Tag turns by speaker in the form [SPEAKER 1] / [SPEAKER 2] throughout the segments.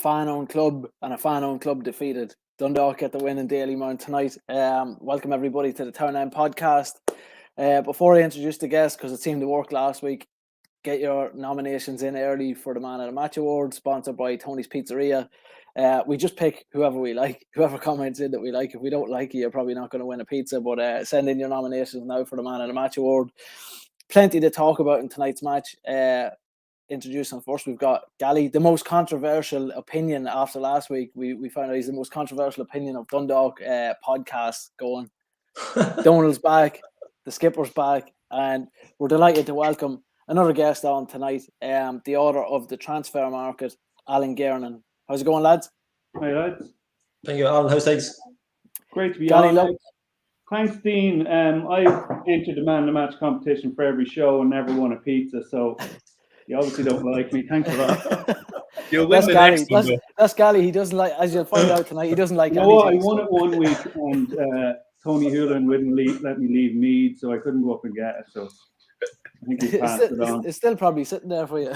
[SPEAKER 1] fan-owned club and a fan-owned club defeated. Dundalk get the win in Dalymount tonight. Welcome everybody to the Town End podcast. Before I introduce the guests, because it seemed to work last week, get your nominations in early for the Man of the Match Award, sponsored by Tony's Pizzeria. We just pick whoever we like, whoever comments in that we like. If we don't like you, you're probably not going to win a pizza, but send in your nominations now for the Man of the Match Award. Plenty to talk about in tonight's match. Introducing first, we've got Gally, the most controversial opinion after last week. We found out he's the most controversial opinion of Dundalk podcast going. Donald's back, the skipper's back, and we're delighted to welcome another guest on tonight, the author of The Transfer Market, Alan Gernon. How's it going, lads?
[SPEAKER 2] Hi, lads.
[SPEAKER 3] Thank you, Alan. How's things?
[SPEAKER 2] Great to be
[SPEAKER 1] Gally,
[SPEAKER 2] on. Thanks, Dean. I've entered the Man of the Match competition for every show and never won a pizza, so you obviously don't like me. Thanks for that.
[SPEAKER 4] You'll win the next one.
[SPEAKER 1] That's Gally. He doesn't like, as you'll find out tonight, he doesn't like
[SPEAKER 2] No,
[SPEAKER 1] anything.
[SPEAKER 2] I won it 1 week, and Tony Hewlin wouldn't let me leave Mead, so I couldn't go up and get it. So I think he passed it on.
[SPEAKER 1] It's still probably sitting there for you.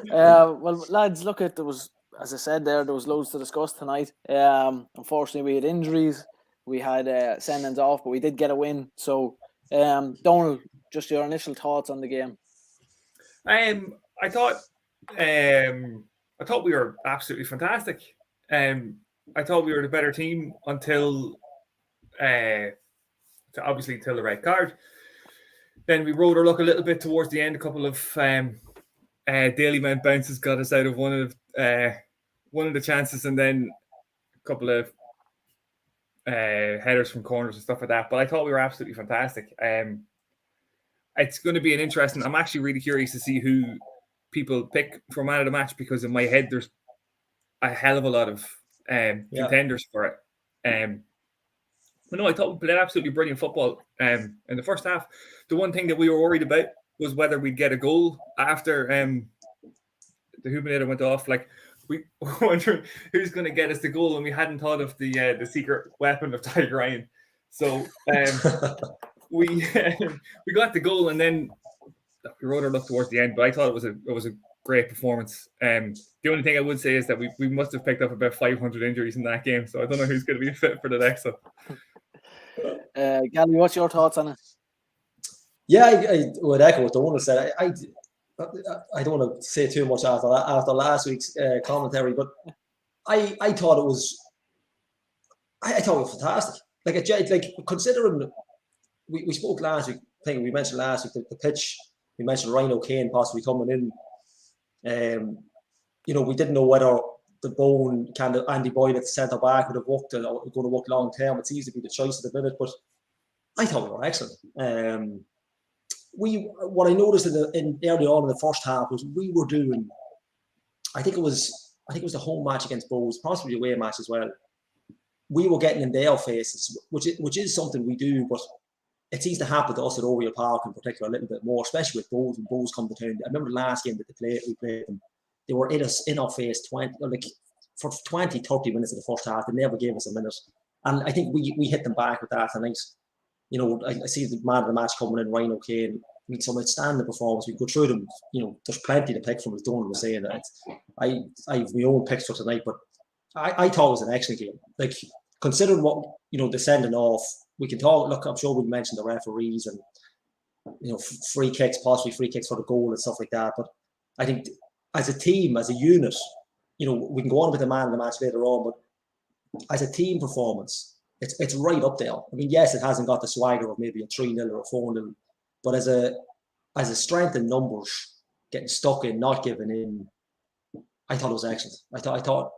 [SPEAKER 2] Yeah.
[SPEAKER 1] Well, lads, look, there was, as I said there was loads to discuss tonight. Unfortunately, we had injuries. We had sendings off, but we did get a win. So, Donald, just your initial thoughts on the game.
[SPEAKER 4] I thought we were absolutely fantastic. I thought we were the better team until obviously till the red card. Then we rode our luck a little bit towards the end. A couple of Dalymount bounces got us out of one of the chances, and then a couple of headers from corners and stuff like that. But I thought we were absolutely fantastic. It's going to be an interesting. I'm actually really curious to see who people pick for man of the match, because in my head there's a hell of a lot of contenders for it. But no, I thought we played absolutely brilliant football in the first half. The one thing that we were worried about was whether we'd get a goal after the Hubinator went off. Like, we were wondering who's going to get us the goal, and we hadn't thought of the secret weapon of Tiger Ryan. So we got the goal, and then we rode our luck towards the end. But I thought it was a great performance. The only thing I would say is that we must have picked up about 500 injuries in that game, so I don't know who's going to be fit for the next one.
[SPEAKER 1] Gally, what's your thoughts on it?
[SPEAKER 3] Yeah, I would echo what Donald said. I don't want to say too much after last week's commentary, but I thought it was fantastic. Like considering we spoke last week. I think we mentioned last week the pitch. We mentioned Ryan O'Kane possibly coming in. We didn't know whether the bone kind of Andy Boyle at the centre back would have worked or going to work long term. It seems to be the choice at the minute, but I thought we were excellent. What I noticed in early on in the first half was we were doing. I think it was the home match against Bohs, possibly the away match as well. We were getting in their faces, which is something we do, but it seems to happen to us at Oriel Park in particular a little bit more, especially with Bohs when Bohs come to town. I remember the last game that we played them. They were in our face for 20, 30 minutes of the first half. They never gave us a minute. And I think we hit them back with that tonight. I see the man of the match coming in, Ryan O'Kane. I mean, some outstanding performance. We go through them. There's plenty to pick from, as Donald was saying. I have my own picks for tonight, but I thought it was an excellent game. Like, considering what, the sending off, we can talk. Look, I'm sure we mentioned the referees and, possibly free kicks for the goal and stuff like that. But I think as a team, as a unit, we can go on with the man of the match later on, but as a team performance, it's right up there. I mean, yes, it hasn't got the swagger of maybe a 3-0 or a 4-0, but as a strength in numbers, getting stuck in, not giving in, I thought it was excellent. I thought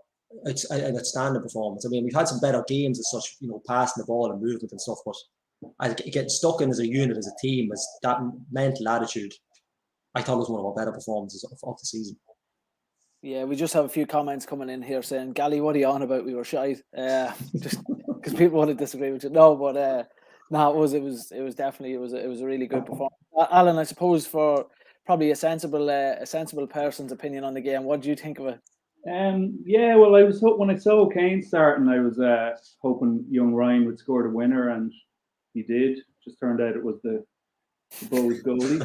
[SPEAKER 3] it's an outstanding performance. I mean, we've had some better games as such, passing the ball and movement and stuff, but getting stuck in as a unit, as a team, as that mental attitude, I thought it was one of our better performances of the season.
[SPEAKER 1] Yeah, we just have a few comments coming in here saying, Gally, what are you on about? We were shite. Just because people want to disagree with you. No, but it was definitely a really good performance. Alan, I suppose for probably a sensible person's opinion on the game, what do you think of it?
[SPEAKER 2] Yeah, well, I was when I saw Kane starting, I was hoping young Ryan would score the winner, and he did. Just turned out it was the the Bohs goalie.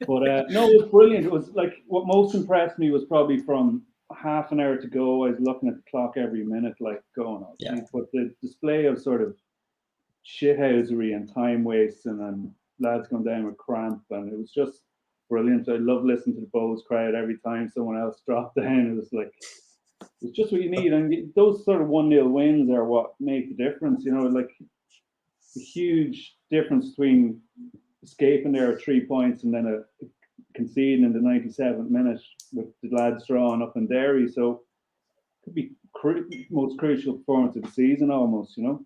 [SPEAKER 2] But no, it was brilliant. It was like what most impressed me was probably from half an hour to go. I was looking at the clock every minute, like going on.
[SPEAKER 3] Yeah.
[SPEAKER 2] But the display of sort of shithousery and time wasting and lads going down with cramp, and it was just brilliant. I love listening to the Bohs crowd every time someone else dropped down. It was like, it's just what you need, and those sort of 1-0 wins are what make the difference. You know, like the huge difference between escaping there at 3 points and then conceding in the 97th minute with the lads drawing up in Derry. So it could be most crucial performance of the season almost, you know.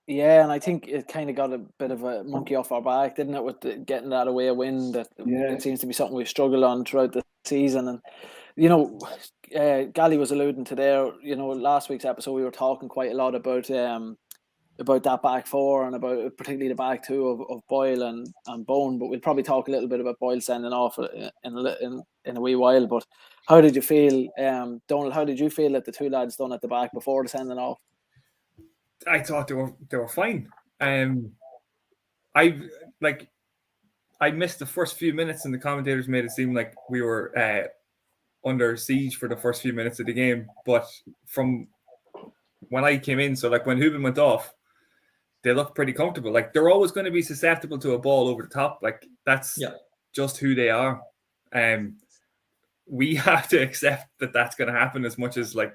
[SPEAKER 1] Yeah, and I think it kind of got a bit of a monkey off our back, didn't it, with getting that away win. That it seems to be something we've struggled on throughout the season. And, you know, Gally was alluding to there, you know, last week's episode, we were talking quite a lot about that back four and about particularly the back two of Boyle and Bone. But we'll probably talk a little bit about Boyle sending off in a wee while. But how did you feel, Donald, how did you feel that the two lads done at the back before the sending off?
[SPEAKER 4] I thought they were fine. I missed the first few minutes, and the commentators made it seem like we were under siege for the first few minutes of the game. But from when I came in, so like when Hubin went off, they looked pretty comfortable. Like they're always going to be susceptible to a ball over the top. Like that's just who they are. We have to accept that that's going to happen, as much as like,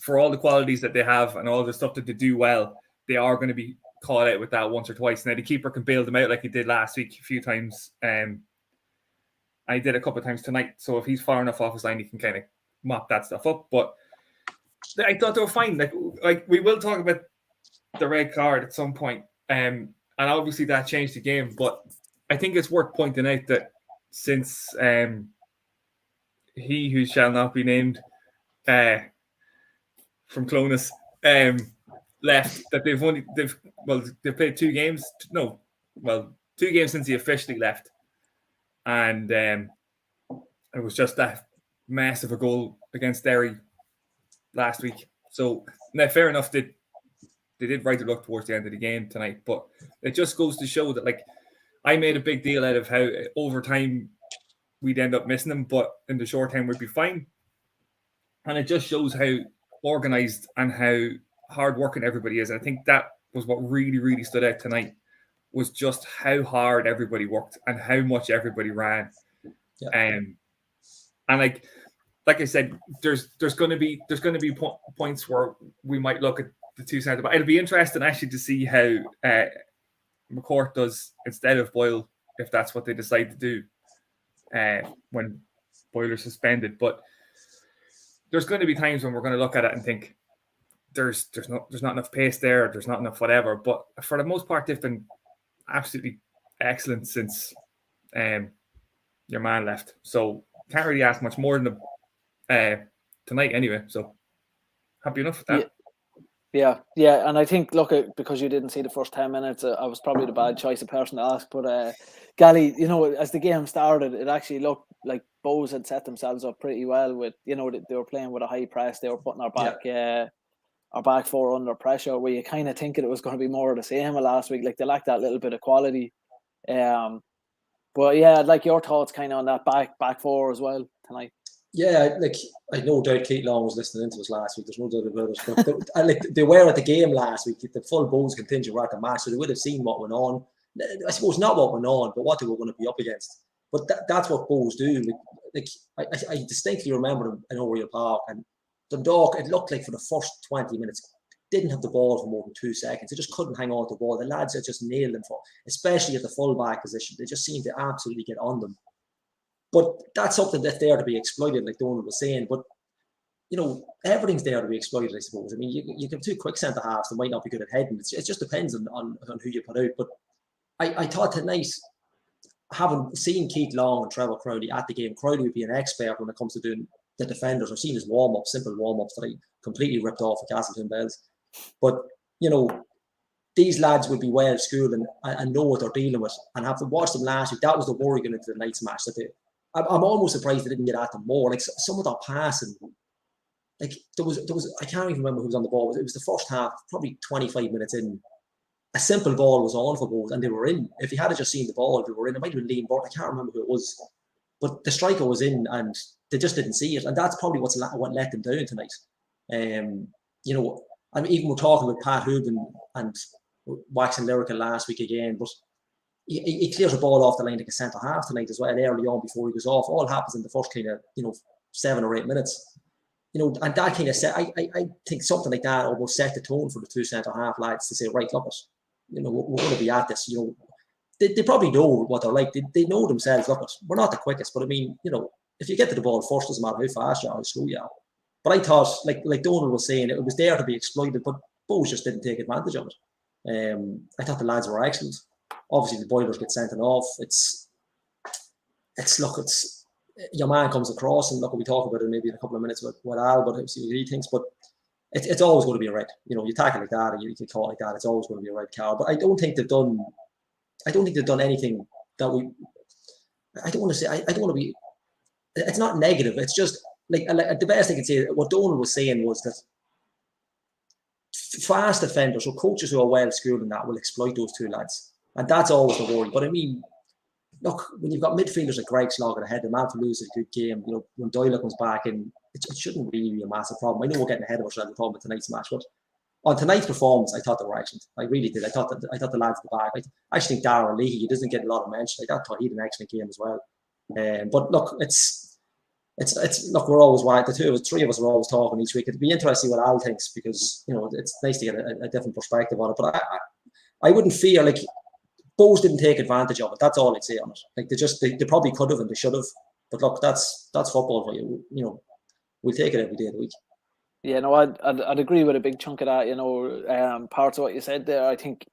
[SPEAKER 4] for all the qualities that they have and all the stuff that they do well, they are going to be caught out with that once or twice. Now the keeper can bail them out like he did last week a few times. I did a couple of times tonight. So if he's far enough off his line, he can kind of mop that stuff up. But I thought they were fine. Like we will talk about the red card at some point. And obviously that changed the game. But I think it's worth pointing out that since he who shall not be named from Clonus left, that they've played 2 games. 2 games since he officially left, and it was just that mess of a goal against Derry last week. So now, fair enough, they did right to look towards the end of the game tonight, but it just goes to show that, like, I made a big deal out of how over time we'd end up missing them, but in the short term we'd be fine, and it just shows how organized and how hard-working everybody is. And I think that was what really, really stood out tonight, was just how hard everybody worked and how much everybody ran.
[SPEAKER 3] Yeah.
[SPEAKER 4] And like I said, there's going to be points where we might look at the two centre backs. It'll be interesting actually to see how McCourt does instead of Boyle, if that's what they decide to do when Boyler's suspended. But there's going to be times when we're going to look at it and think there's not enough pace there, there's not enough whatever. But for the most part, they've been absolutely excellent since your man left. So can't really ask much more than tonight anyway. So happy enough with that.
[SPEAKER 1] Yeah, and I think, look, because you didn't see the first 10 minutes, I was probably the bad choice of person to ask. But Gally, you know, as the game started, it actually looked like Bohs had set themselves up pretty well with, you know, they were playing with a high press. They were putting our back four under pressure, where you kind of think it was going to be more of the same last week. Like, they lacked that little bit of quality. But yeah, I'd like your thoughts kind of on that back four as well tonight.
[SPEAKER 3] Yeah, like, I no doubt Keith Long was listening into us last week. There's no doubt about it. But they were at the game last week. The full Bohs contingent were at the match, so they would have seen what went on. I suppose not what went on, but what they were going to be up against. But that's what Bohs do. I distinctly remember them in Oriel Park, and Dundalk, it looked like for the first 20 minutes, didn't have the ball for more than 2 seconds. They just couldn't hang on to the ball. The lads had just nailed them especially at the full-back position. They just seemed to absolutely get on them. But that's something that's there to be exploited, like Donald was saying. But, you know, everything's there to be exploited, I suppose. I mean, you can have 2 quick centre-halves that might not be good at heading. It just depends on who you put out. But I thought tonight, having seen Keith Long and Trevor Crowley at the game, Crowley would be an expert when it comes to doing the defenders. I've seen his warm-ups, simple warm-ups that I completely ripped off at Castleton Bells. But, you know, these lads would be well schooled and know what they're dealing with. And having watched them last week, that was the worry going into the night's match. I'm almost surprised they didn't get at them more. Like, some of that passing, like there was I can't even remember who was on the ball. It was the first half, probably 25 minutes in. a simple ball was on for Bohs and they were in. If you had just seen the ball, they were in. It might have been Liam Burt. I can't remember who it was. But the striker was in and they just didn't see it. And that's probably what let them down tonight. You know, I mean, even we're talking with Pat Hooban and waxing lyrical last week again, but he clears the ball off the line like a centre half tonight as well, early on before he goes off. All happens in the first kind of, 7 or 8 minutes. And that kind of set, I think something like that almost set the tone for the 2 centre half lads to say, right, look, we're going to be at this. They probably know what they're like. They know themselves, look, we're not the quickest, but I mean, if you get to the ball first, doesn't matter how fast you are, how slow you are. But I thought, like Donald was saying, it was there to be exploited, but Bohs just didn't take advantage of it. I thought the lads were excellent. Obviously, the Boilers get sent off. It's your man comes across, and look, we talk about it maybe in a couple of minutes with Al, but see what he thinks. But it's always going to be a red. You tackle like that, or you can call it like that. It's always going to be a red card. But I don't think they've done anything that we. I don't want to say. I don't want to be. It's not negative. It's just like the best I can say. What Donald was saying was that fast defenders or coaches who are well schooled in that will exploit those 2 lads, and that's always the worry. But I mean, look, when you've got midfielders like Greg slogging ahead, the man for losing a good game, when Doyle comes back in, it shouldn't really be a massive problem. I know we're getting ahead of ourselves, the problem with tonight's match, but on tonight's performance, I thought they were excellent. I really did. I thought the lads at the back. I actually think Darragh Leahy, he doesn't get a lot of mention. I thought he had an excellent game as well. But look, it's look, we're always the 3 of us are always talking each week. It'd be interesting what Al thinks because it's nice to get a different perspective on it. But I wouldn't fear like Bohs didn't take advantage of it. That's all I'd say on it. Like they probably could have and they should have. But look, that's football for you. We'll take it every day of the week.
[SPEAKER 1] Yeah, no, I'd agree with a big chunk of that. Parts of what you said there, I think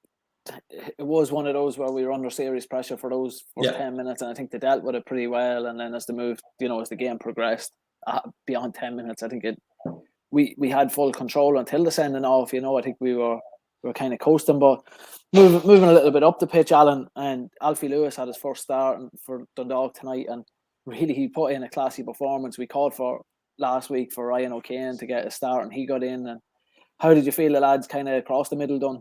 [SPEAKER 1] it was one of those where we were under serious pressure for those first 10 minutes, and I think they dealt with it pretty well. And then as the game progressed beyond 10 minutes, I think we had full control until the sending off. I think we were kind of coasting, but moving a little bit up the pitch, Alan, and Alfie Lewis had his first start for Dundalk tonight, and really he put in a classy performance. We called for last week for Ryan O'Kane to get a start, and he got in. And how did you feel the lads kind of across the middle done?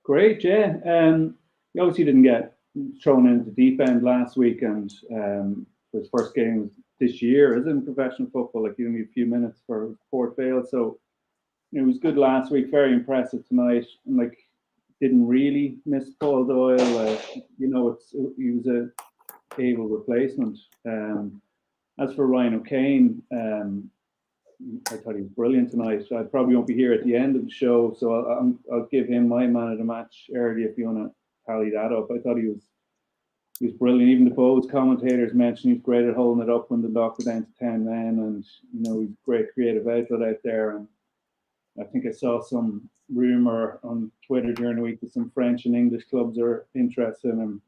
[SPEAKER 2] Great, yeah. He obviously didn't get thrown into the deep end last week, and his first game this year is in professional football. Like, you only a few minutes for Port Vale, so it was good last week. Very impressive tonight, and like didn't really miss Paul Doyle. He was a able replacement. As for Ryan O'Kane, I thought he was brilliant tonight. I probably won't be here at the end of the show, so I'll give him my man of the match early if you want to tally that up. I thought he was brilliant. Even the Bohs commentators mentioned he's great at holding it up when the Dundalk were down to 10 men, and he's a great creative outlet out there. And I think I saw some rumor on Twitter during the week that some French and English clubs are interested in him.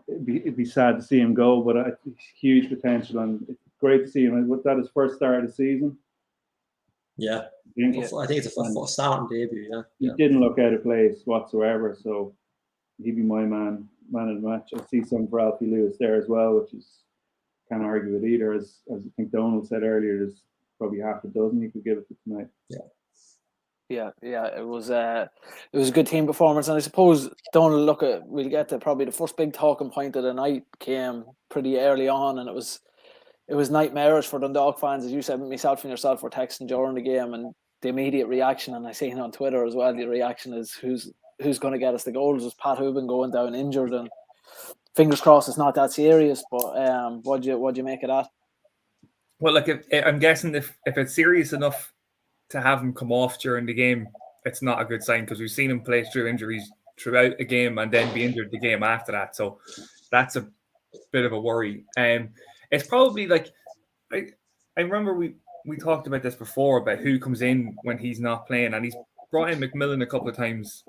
[SPEAKER 2] It'd be sad to see him go, but huge potential, and it's great to see him. Was that his first start of the season?
[SPEAKER 3] Yeah. I think it's a starting debut. Yeah,
[SPEAKER 2] he didn't look out of place whatsoever, so he'd be my man of the match. I see some for Alfie Lewis there as well, which is can't argue with either. As I think Donald said earlier, there's probably half a dozen you could give it to tonight.
[SPEAKER 1] Yeah, it was a good team performance, and I suppose Donald, we'll get to probably the first big talking point of the night came pretty early on, and it was nightmarish for Dundalk fans, as you said. Myself and yourself were texting during the game, and the immediate reaction, and I seen on Twitter as well, the reaction is who's going to get us the goals? Was Pat Hooban going down injured, and fingers crossed it's not that serious. But what'd you make of that?
[SPEAKER 4] Well, I'm guessing if it's serious enough to have him come off during the game, it's not a good sign, because we've seen him play through injuries throughout a game and then be injured the game after that. So that's a bit of a worry. It's probably like I remember we talked about this before about who comes in when he's not playing, and he's brought in McMillan a couple of times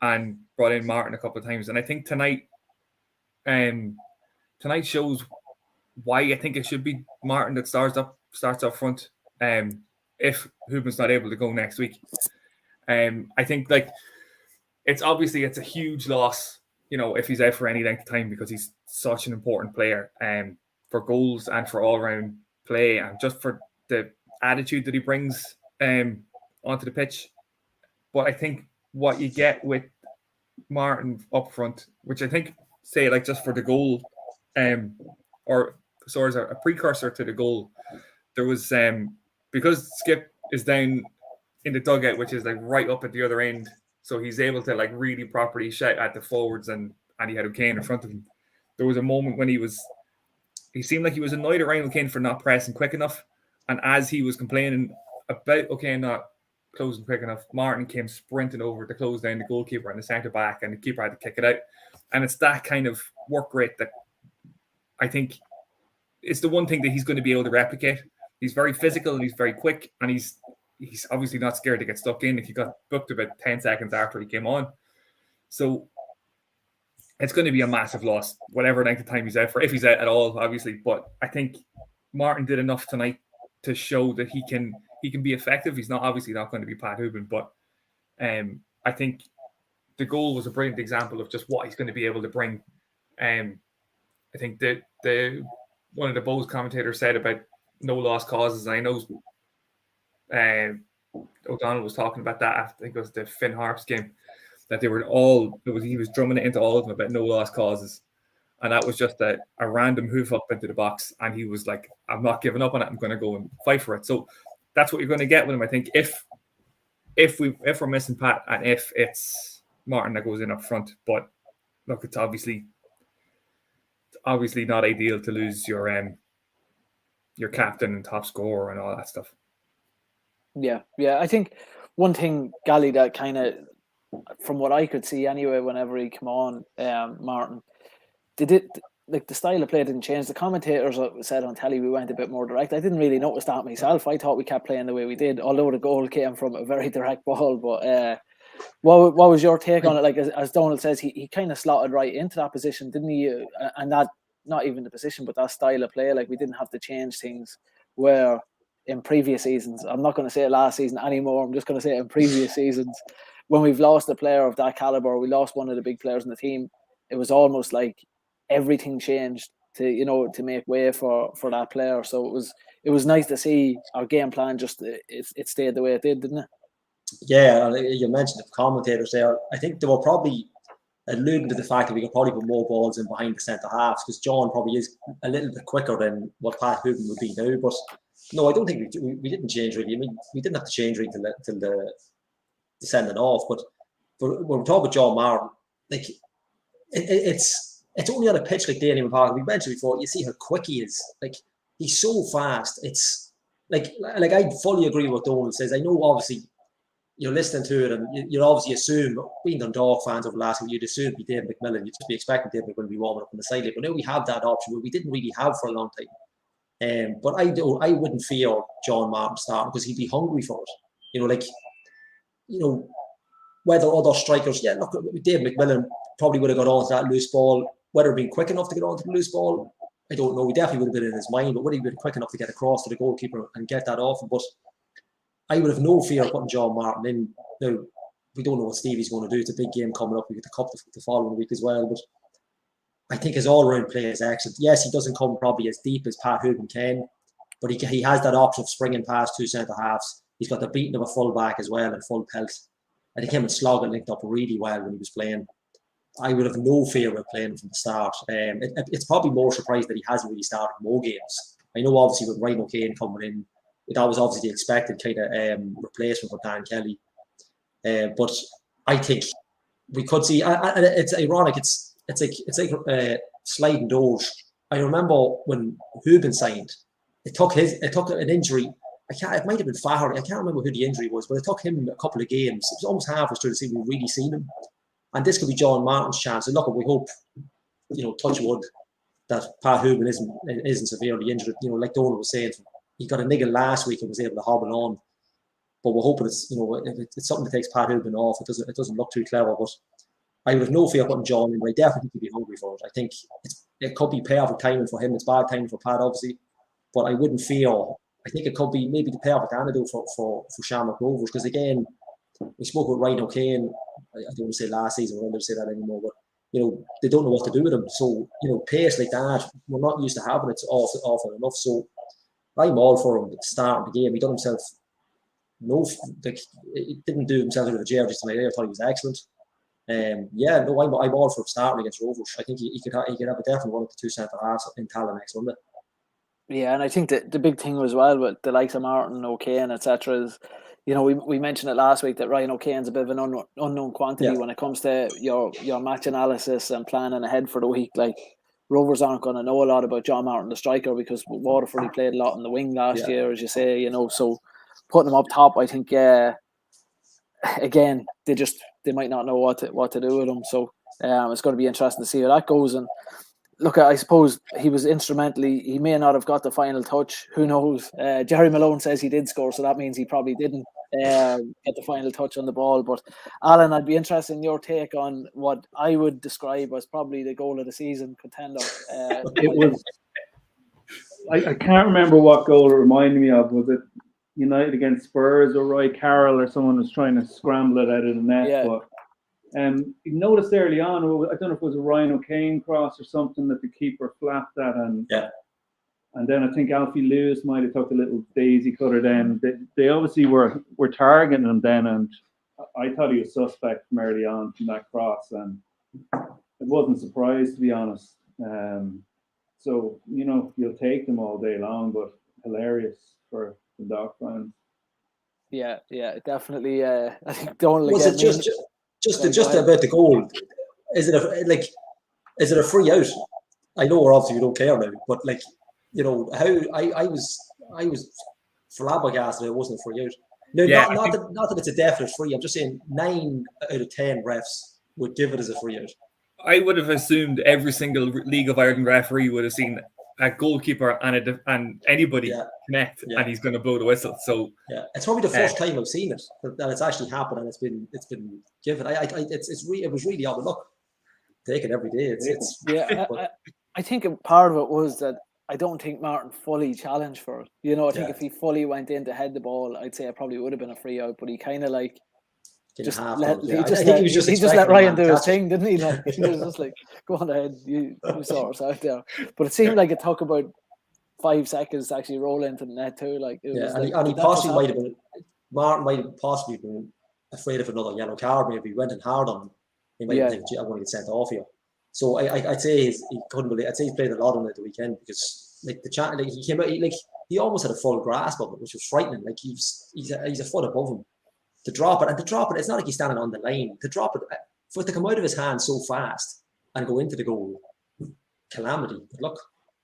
[SPEAKER 4] and brought in Martin a couple of times, and I think tonight shows why I think it should be Martin that starts up front. If Hooban's not able to go next week, I think it's a huge loss, if he's out for any length of time, because he's such an important player for goals and for all round play, and just for the attitude that he brings onto the pitch. But I think what you get with Martin up front, which I think, say, like just for the goal, or so as a precursor to the goal, there was because Skip is down in the dugout, which is like right up at the other end, so he's able to like really properly shout at the forwards, and he had O'Kane in front of him. There was a moment when he seemed like he was annoyed at Ryan O'Kane for not pressing quick enough, and as he was complaining about O'Kane not closing quick enough, Martin came sprinting over to close down the goalkeeper and the centre back, and the keeper had to kick it out. And it's that kind of work rate that I think it's the one thing that he's going to be able to replicate. He's very physical and he's very quick, and he's obviously not scared to get stuck in if he got booked about 10 seconds after he came on. So it's going to be a massive loss, whatever length of time he's out for, if he's out at all, obviously. But I think Martin did enough tonight to show that he can be effective. He's obviously not going to be Pat Hooban, but I think the goal was a brilliant example of just what he's going to be able to bring. I think that one of the Bohs commentators said about no lost causes. I know O'Donnell was talking about that after, I think it was the Finn Harps game, that they were he was drumming it into all of them about no lost causes. And that was just a random hoof up into the box. And he was like, I'm not giving up on it. I'm going to go and fight for it. So that's what you're going to get with him, I think, if we're missing Pat, and if it's Martin that goes in up front. But look, it's obviously not ideal to lose your captain and top scorer and all that stuff.
[SPEAKER 1] Yeah. I think one thing, Gally, that kind of, from what I could see anyway, whenever he came on, Martin, like the style of play didn't change. The commentators said on telly we went a bit more direct. I didn't really notice that myself. I thought we kept playing the way we did, although the goal came from a very direct ball. But what was your take on it? Like, as Donald says, he kind of slotted right into that position, didn't he? And that, not even the position, but that style of play, like we didn't have to change things where in previous seasons, I'm not going to say it last season anymore, I'm just going to say it in previous seasons, when we've lost a player of that caliber, we lost one of the big players in the team, it was almost like everything changed to make way for that player. So it was nice to see our game plan just it stayed the way it did, didn't it?
[SPEAKER 3] Yeah, you mentioned the commentators there. I think they were probably alluding to the fact that we could probably put more balls in behind the centre halves, because John probably is a little bit quicker than what Pat Hooban would be now. But no, I don't think we didn't change really. I mean, we didn't have to change really till the sending off. But when we're talking about John Martin, like it's only on a pitch like Dalymount Park. We mentioned before, you see how quick he is. Like, he's so fast. It's like I fully agree with what Donald says. I know obviously you're listening to it, and you'd obviously assume, being Dundalk fans over the last week, you'd assume it'd be David McMillan. You'd just be expecting David McMillan to be warming up on the sideline. But now we have that option, where we didn't really have for a long time. But I wouldn't fear John Martin starting, because he'd be hungry for it. Whether other strikers, look, David McMillan probably would have got onto that loose ball. Whether being quick enough to get onto the loose ball, I don't know. He definitely would have been in his mind, but would he have been quick enough to get across to the goalkeeper and get that off him? But I would have no fear putting John Martin in. Now, we don't know what Stevie's going to do. It's a big game coming up. We get the cup the following week as well. But I think his all-round play is excellent. Yes, he doesn't come probably as deep as Pat Hooban can, but he has that option of springing past two centre-halves. He's got the beating of a full-back as well and full pelt. I think him and Sloggett linked up really well when he was playing. I would have no fear of playing from the start. It's probably more surprised that he hasn't really started more games. I know obviously with Ryan O'Kane coming in, that was obviously the expected kind of replacement for Dan Kelly. But I think we could see. It's ironic. It's like sliding doors. I remember when Hooban signed, it took an injury. It might have been Fahar. I can't remember who the injury was, but it took him a couple of games. It was almost halfway through the season we really seen him. And this could be John Martin's chance. And look, we hope, touch wood, that Pat Hooban isn't severely injured. Like Donald was saying, he got a niggle last week and was able to hobble on. But we're hoping it's it's something that takes Pat Hooban off. It doesn't look too clever. But I would have no fear putting John in, but I definitely think he'd be hungry for it. I think it could be perfect timing for him. It's bad timing for Pat, obviously. But I wouldn't fear. I think it could be maybe the perfect antidote for Shamrock Rovers, because again, we spoke with Ryan O'Kane. I don't want to say last season, I don't want to say that anymore, but they don't know what to do with him. So pace like that, we're not used to having it often enough. So I'm all for him starting the game. He done himself like it didn't do himself out of the jail just tonight. I thought he was excellent. Yeah, no, I'm all for starting against Rovers. I think he could have a definitely one of the two centre halves in Tala next Sunday.
[SPEAKER 1] Yeah, and I think the big thing as well with the likes of Martin, O'Kane, etc. is, you know, we mentioned it last week that Ryan O'Kane's a bit of an unknown quantity when it comes to your match analysis and planning ahead for the week. Like, Rovers aren't going to know a lot about John Martin, the striker, because Waterford, he played a lot in the wing last year, as you say, you know. So putting him up top, I think, again, they might not know what to do with him. So it's going to be interesting to see how that goes. And look, I suppose he was instrumental. He may not have got the final touch. Who knows? Jerry Malone says he did score, so that means he probably didn't get the final touch on the ball. But Alan, I'd be interested in your take on what I would describe as probably the goal of the season contender.
[SPEAKER 2] It was. I can't remember what goal it reminded me of. Was it United against Spurs or Roy Carroll or someone was trying to scramble it out of the net?
[SPEAKER 1] Yeah.
[SPEAKER 2] But you noticed early on, I don't know if it was a Ryan O'Kane cross or something that the keeper flapped at, and then I think Alfie Lewis might have took a little daisy cutter. Then they obviously were targeting him then, and I thought he was suspect from early on from that cross, and I wasn't surprised, to be honest. So you'll take them all day long, but hilarious for the Dundalk fans.
[SPEAKER 1] Yeah, definitely. I think Donald
[SPEAKER 3] was it just about the goal? Is it a free out? I know obviously you don't care now, but how I was flabbergasted it wasn't a free out. No, not that it's a definite free. I'm just saying 9 out of 10 refs would give it as a free out.
[SPEAKER 4] I would have assumed every single League of Ireland referee would have seen a goalkeeper and anybody connect, and he's going to blow the whistle. So
[SPEAKER 3] it's probably the first time I've seen it that it's actually happened and it's been given. It was really odd. Look, take it every day.
[SPEAKER 1] I think part of it was that I don't think Martin fully challenged for it. I think if he fully went in to head the ball, I'd say it probably would have been a free out. But he kind of he just let Ryan do his thing, didn't he? He was just like, go on ahead, you sort us out there. But it seemed like it took about 5 seconds to actually roll into the net too.
[SPEAKER 3] Martin might have possibly been afraid of another yellow card. Maybe he went in hard on him. He might think, I want to get sent off here. So I'd say he couldn't believe. I'd say he played a lot on it the weekend because he came out he almost had a full grasp of it, which was frightening. He's a foot above him. To drop it, it's not like he's standing on the line. To drop it, for it to come out of his hand so fast and go into the goal, calamity. But look,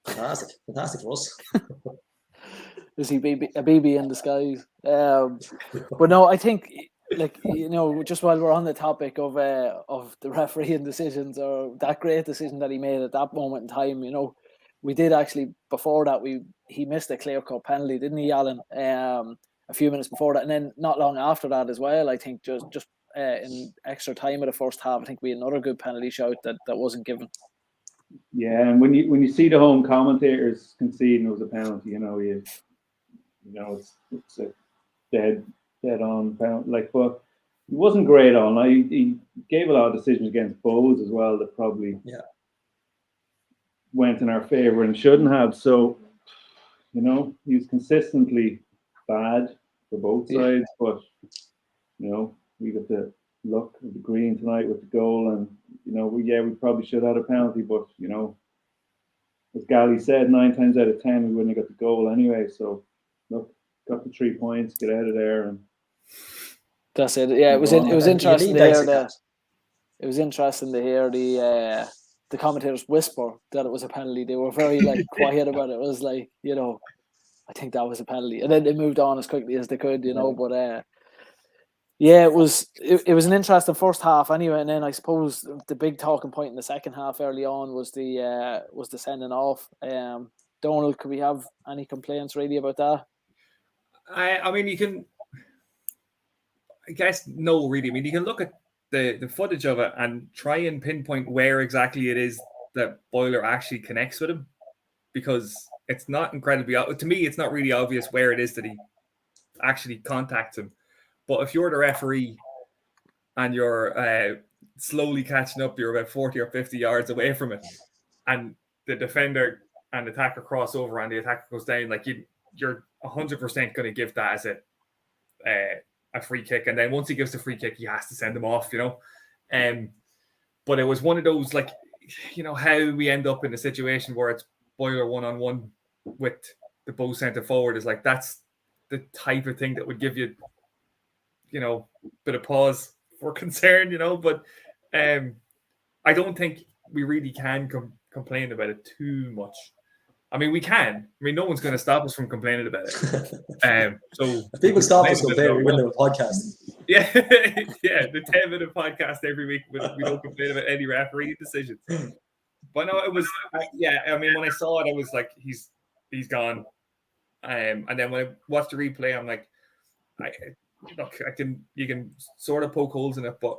[SPEAKER 3] fantastic for us.
[SPEAKER 1] Is he a BB in disguise? But no, I think just while we're on the topic of the refereeing decisions or that great decision that he made at that moment in time, we did actually before that he missed a clear-cut penalty, didn't he, Alan? A few minutes before that, and then not long after that as well. I think just in extra time of the first half, I think we had another good penalty shout that wasn't given.
[SPEAKER 2] Yeah, and when you see the home commentators conceding it was a penalty, it's a dead on penalty. But he wasn't great on. He gave a lot of decisions against Bohs as well that probably went in our favour and shouldn't have. So he was consistently bad for both sides, but we got the luck of the green tonight with the goal, and we probably should have had a penalty, but as Gally said, 9 times out of 10 we wouldn't have got the goal anyway. So look, got the 3 points, get out of there, and
[SPEAKER 1] that's it. Yeah, it was interesting to hear that. It was interesting to hear the commentators whisper that it was a penalty. They were very quiet about it. It was I think that was a penalty, and then they moved on as quickly as they could, But it was an interesting first half anyway, and then I suppose the big talking point in the second half early on was the sending off. Donald, could we have any complaints really about that?
[SPEAKER 4] I mean, you can. I guess no, really. I mean, you can look at the footage of it and try and pinpoint where exactly it is that Boiler actually connects with him, because it's not incredibly, to me, it's not really obvious where it is that he actually contacts him. But if you're the referee and you're slowly catching up, you're about 40 or 50 yards away from it, and the defender and attacker cross over and the attacker goes down, you're 100% going to give that as a free kick, and then once he gives the free kick, he has to send him off, but it was one of those, like, how we end up in a situation where it's Boiler 1-on-1 with the Bohs centre forward is like, that's the type of thing that would give you, bit of pause for concern, but I don't think we really can complain about it too much. I mean, we can. I mean, no one's going to stop us from complaining about it. So
[SPEAKER 3] if people stop us complaining, we wouldn't have a podcast.
[SPEAKER 4] Yeah, the 10-minute podcast every week. We don't complain about any referee decisions. But no, it was. I mean, when I saw it, I was like, he's gone. And then when I watched the replay, I'm like, you can sort of poke holes in it, but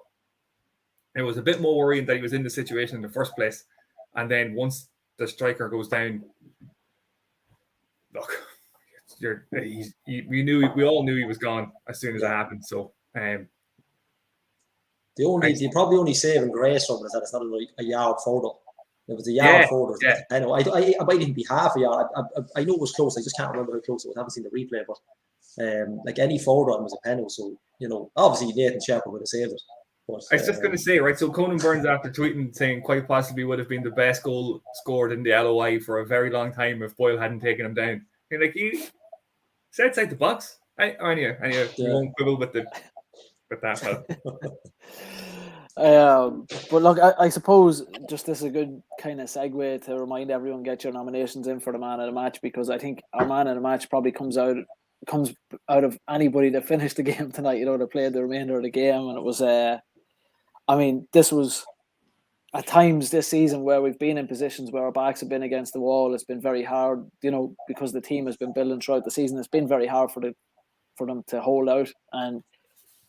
[SPEAKER 4] it was a bit more worrying that he was in the situation in the first place. And then once the striker goes down, look, we all knew he was gone as soon as it happened. So
[SPEAKER 3] the probably only saving grace from it is that it's not a yard forward. It was a yard forward.
[SPEAKER 4] Yeah.
[SPEAKER 3] I know. I might even be half a yard. I know it was close. I just can't remember how close it was. I haven't seen the replay, but like any forward on was a penalty. So obviously Nathan Shepherd would have saved it. But,
[SPEAKER 4] I was just going to say, right, so Conan Burns, after tweeting saying quite possibly would have been the best goal scored in the LOI for a very long time if Boyle hadn't taken him down. You're like, he's outside the box. Anyway, you won't quibble with that.
[SPEAKER 1] But look, I suppose just this is a good kind of segue to remind everyone, get your nominations in for the man of the match, because I think our man of the match probably comes out of anybody that finished the game tonight, that played the remainder of the game. And it was this was at times this season where we've been in positions where our backs have been against the wall. It's been very hard, because the team has been building throughout the season. It's been very hard for them to hold out. And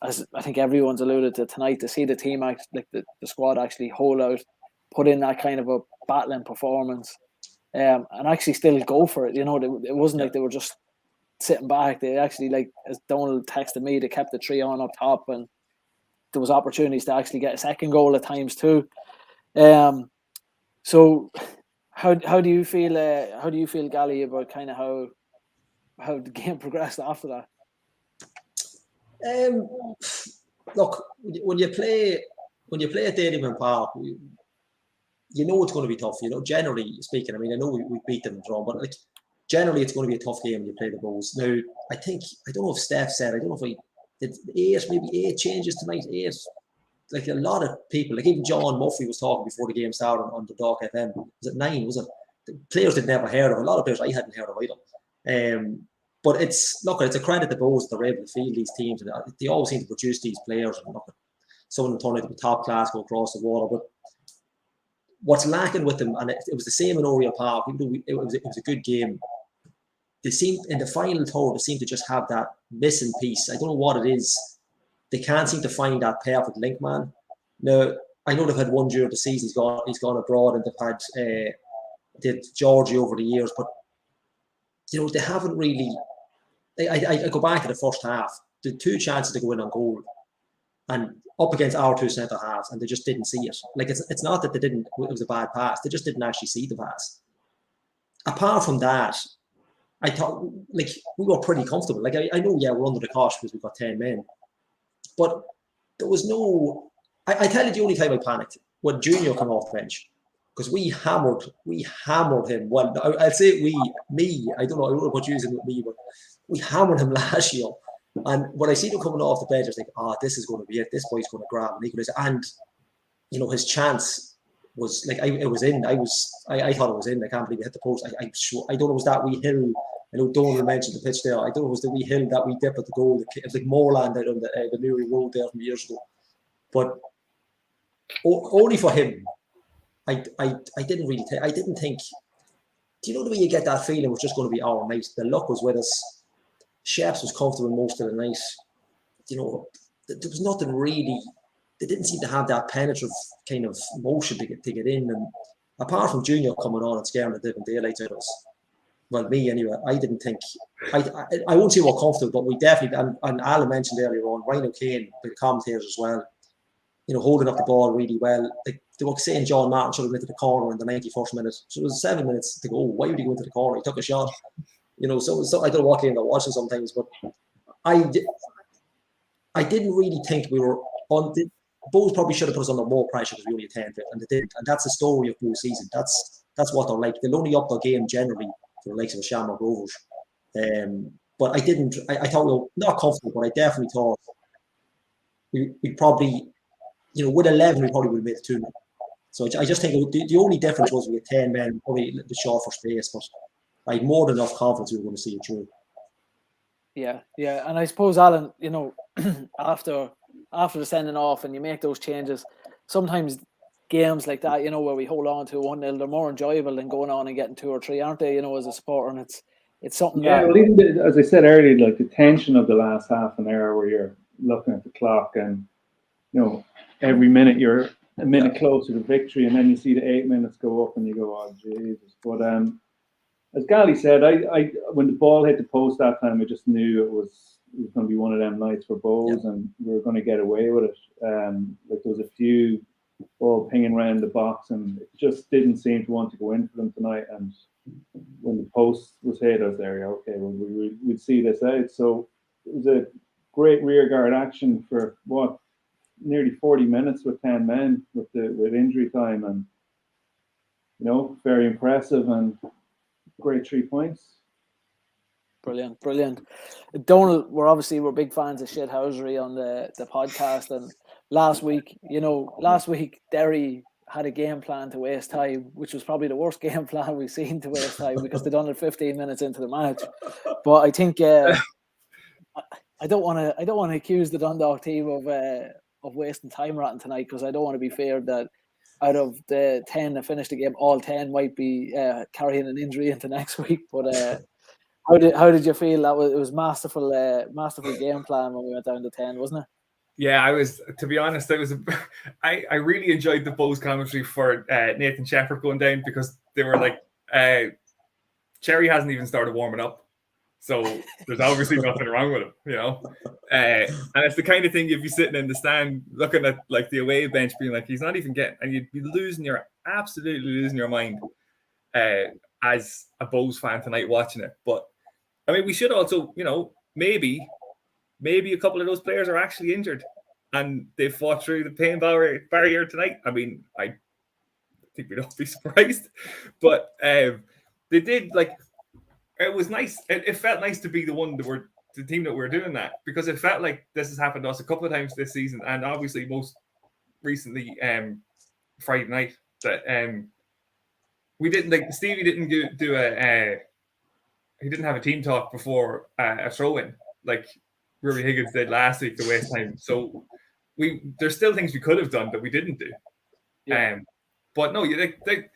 [SPEAKER 1] as I think everyone's alluded to tonight, to see the team the squad actually hold out, put in that kind of a battling performance, and actually still go for it. It wasn't like they were just sitting back. They actually, like as Donald texted me, they kept the 3 on up top, and there was opportunities to actually get a second goal at times too. So how do you feel? How do you feel, Gally, about kind of how the game progressed after that?
[SPEAKER 3] Look, when you play at Dalymount Park, it's going to be tough. Generally speaking, I mean, I know we beat them and drawn, but like generally, it's going to be a tough game when you play the Bohs. Now, I don't know if Steph said, I don't know if maybe 8 changes tonight. 8, like a lot of people, like even John Murphy was talking before the game started on Dundalk FM. Was it 9? Was it? The players had never heard of. A lot of players I hadn't heard of either. But it's a credit to Bohs that they're able to field these teams, and they always seem to produce these players. And some of them turn out to be top class, go across the water. But what's lacking with them, and it was the same in Oriel Park. It was a good game. They seem in the final third, they seem to just have that missing piece. I don't know what it is. They can't seem to find that perfect link man. Now, I know they've had one during the season. He's gone abroad, and they've had did Georgie over the years, but they haven't really. I go back to the first half. The 2 chances to go in on goal, and up against our 2 centre halves, and they just didn't see it. Like it's not that they didn't. It was a bad pass. They just didn't actually see the pass. Apart from that, I thought we were pretty comfortable. Like I know, we're under the cosh because we've got 10 men, but there was no. I tell you, the only time I panicked when Junior came off the bench, because we hammered him. Well, I'll say I don't know what you're using with me, but we hammered him last year. And when I see him coming off the bench, I was like, this is going to be it. This boy's going to grab an equaliser. And his chance was like it was in. I thought it was in. I can't believe it hit the post. I'm sure. I don't know, was that wee hill? I know Donald mentioned the pitch there. I don't know, was the wee hill that we dip at the goal? It was like moorland out on the Newry Road there from years ago. But only for him, I didn't really think. I didn't think. Do you know the way you get that feeling? It was just going to be our night. The luck was with us. Sheps was comfortable most of the night. There was nothing really. They didn't seem to have that penetrative kind of motion to get in. And apart from Junior coming on and scaring the living daylights out of us, well, me anyway, I didn't think. I won't say we're comfortable, but we definitely. And Alan mentioned earlier on, Ryan O'Kane, the commentators as well. Holding up the ball really well. They were saying John Martin should have went to the corner in the 91st minute. So it was 7 minutes to go. Why would he go into the corner? He took a shot. So I don't know what game they're watching sometimes, but I didn't really think we were on the Bohs probably should have put us under more pressure because we only had 10 and they didn't. And that's the story of Bohs season. That's what they're like. They'll only up their game generally for the likes of a Shamrock Rovers. But I thought we were not comfortable, but I definitely thought we probably, with 11, we probably would have made it 2-0. So I just think the only difference was we had 10 men, probably a little bit short for space, but I had more than enough confidence we were going to see it through.
[SPEAKER 1] Yeah. And I suppose, Alan, after the sending off and you make those changes, sometimes games like that, where we hold on to 1-0, they're more enjoyable than going on and getting 2 or 3, aren't they? As a supporter, and it's something that.
[SPEAKER 2] Well, even as I said earlier, like the tension of the last half an hour, where you're looking at the clock and every minute you're a minute closer to victory, and then you see the 8 minutes go up and you go, oh Jesus! But as Gally said, I when the ball hit the post that time, I just knew it was going to be one of them nights for Bohs, and we were going to get away with it. Like there was a few ball pinging around the box, and it just didn't seem to want to go in for them tonight. And when the post was hit, I was there. Okay, well we'd see this out. So it was a great rearguard action for nearly 40 minutes with 10 men with injury time, and very impressive and great 3 points.
[SPEAKER 1] Brilliant. Donald, we're big fans of shithousery on the podcast, and last week Derry had a game plan to waste time, which was probably the worst game plan we've seen to waste time because they done it 15 minutes into the match. But I think I don't want to accuse the Dundalk team of wasting time ratting tonight, because I don't want to be feared that out of the 10 that finished the game, all 10 might be carrying an injury into next week. But how did you feel? It was masterful game plan when we went down to 10, wasn't it?
[SPEAKER 4] Yeah, to be honest, I really enjoyed the Bohs commentary for Nathan Shepherd going down, because they were like, Cherry hasn't even started warming up, so there's obviously nothing wrong with him, and it's the kind of thing you'd be sitting in the stand looking at like the away bench being like, he's not even getting, and you'd be absolutely losing your mind as a Bohs fan tonight watching it. But I mean, we should also, maybe a couple of those players are actually injured and they fought through the pain barrier tonight. I mean, I think we don't be surprised, but they did. Like, it was nice. It felt nice to be the team that we're doing that, because it felt like this has happened to us a couple of times this season, and obviously most recently Friday night that we didn't, like, Stevie didn't do he didn't have a team talk before a throw-in like Rory Higgins did last week to waste time. So there's still things we could have done that we didn't do. Yeah. But no, like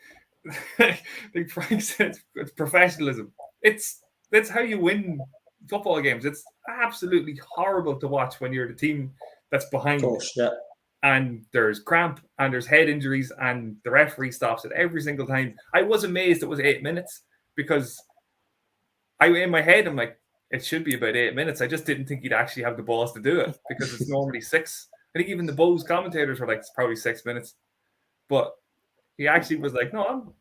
[SPEAKER 4] Frank said, it's professionalism. That's how you win football games. It's absolutely horrible to watch when you're the team that's behind.
[SPEAKER 3] Of course, yeah.
[SPEAKER 4] And there's cramp and there's head injuries and the referee stops it every single time. I was amazed it was 8 minutes, because in my head I'm like, it should be about 8 minutes. I just didn't think he'd actually have the balls to do it, because it's normally 6. I think even the Bohs commentators were like, it's probably 6 minutes. But he actually was like, no,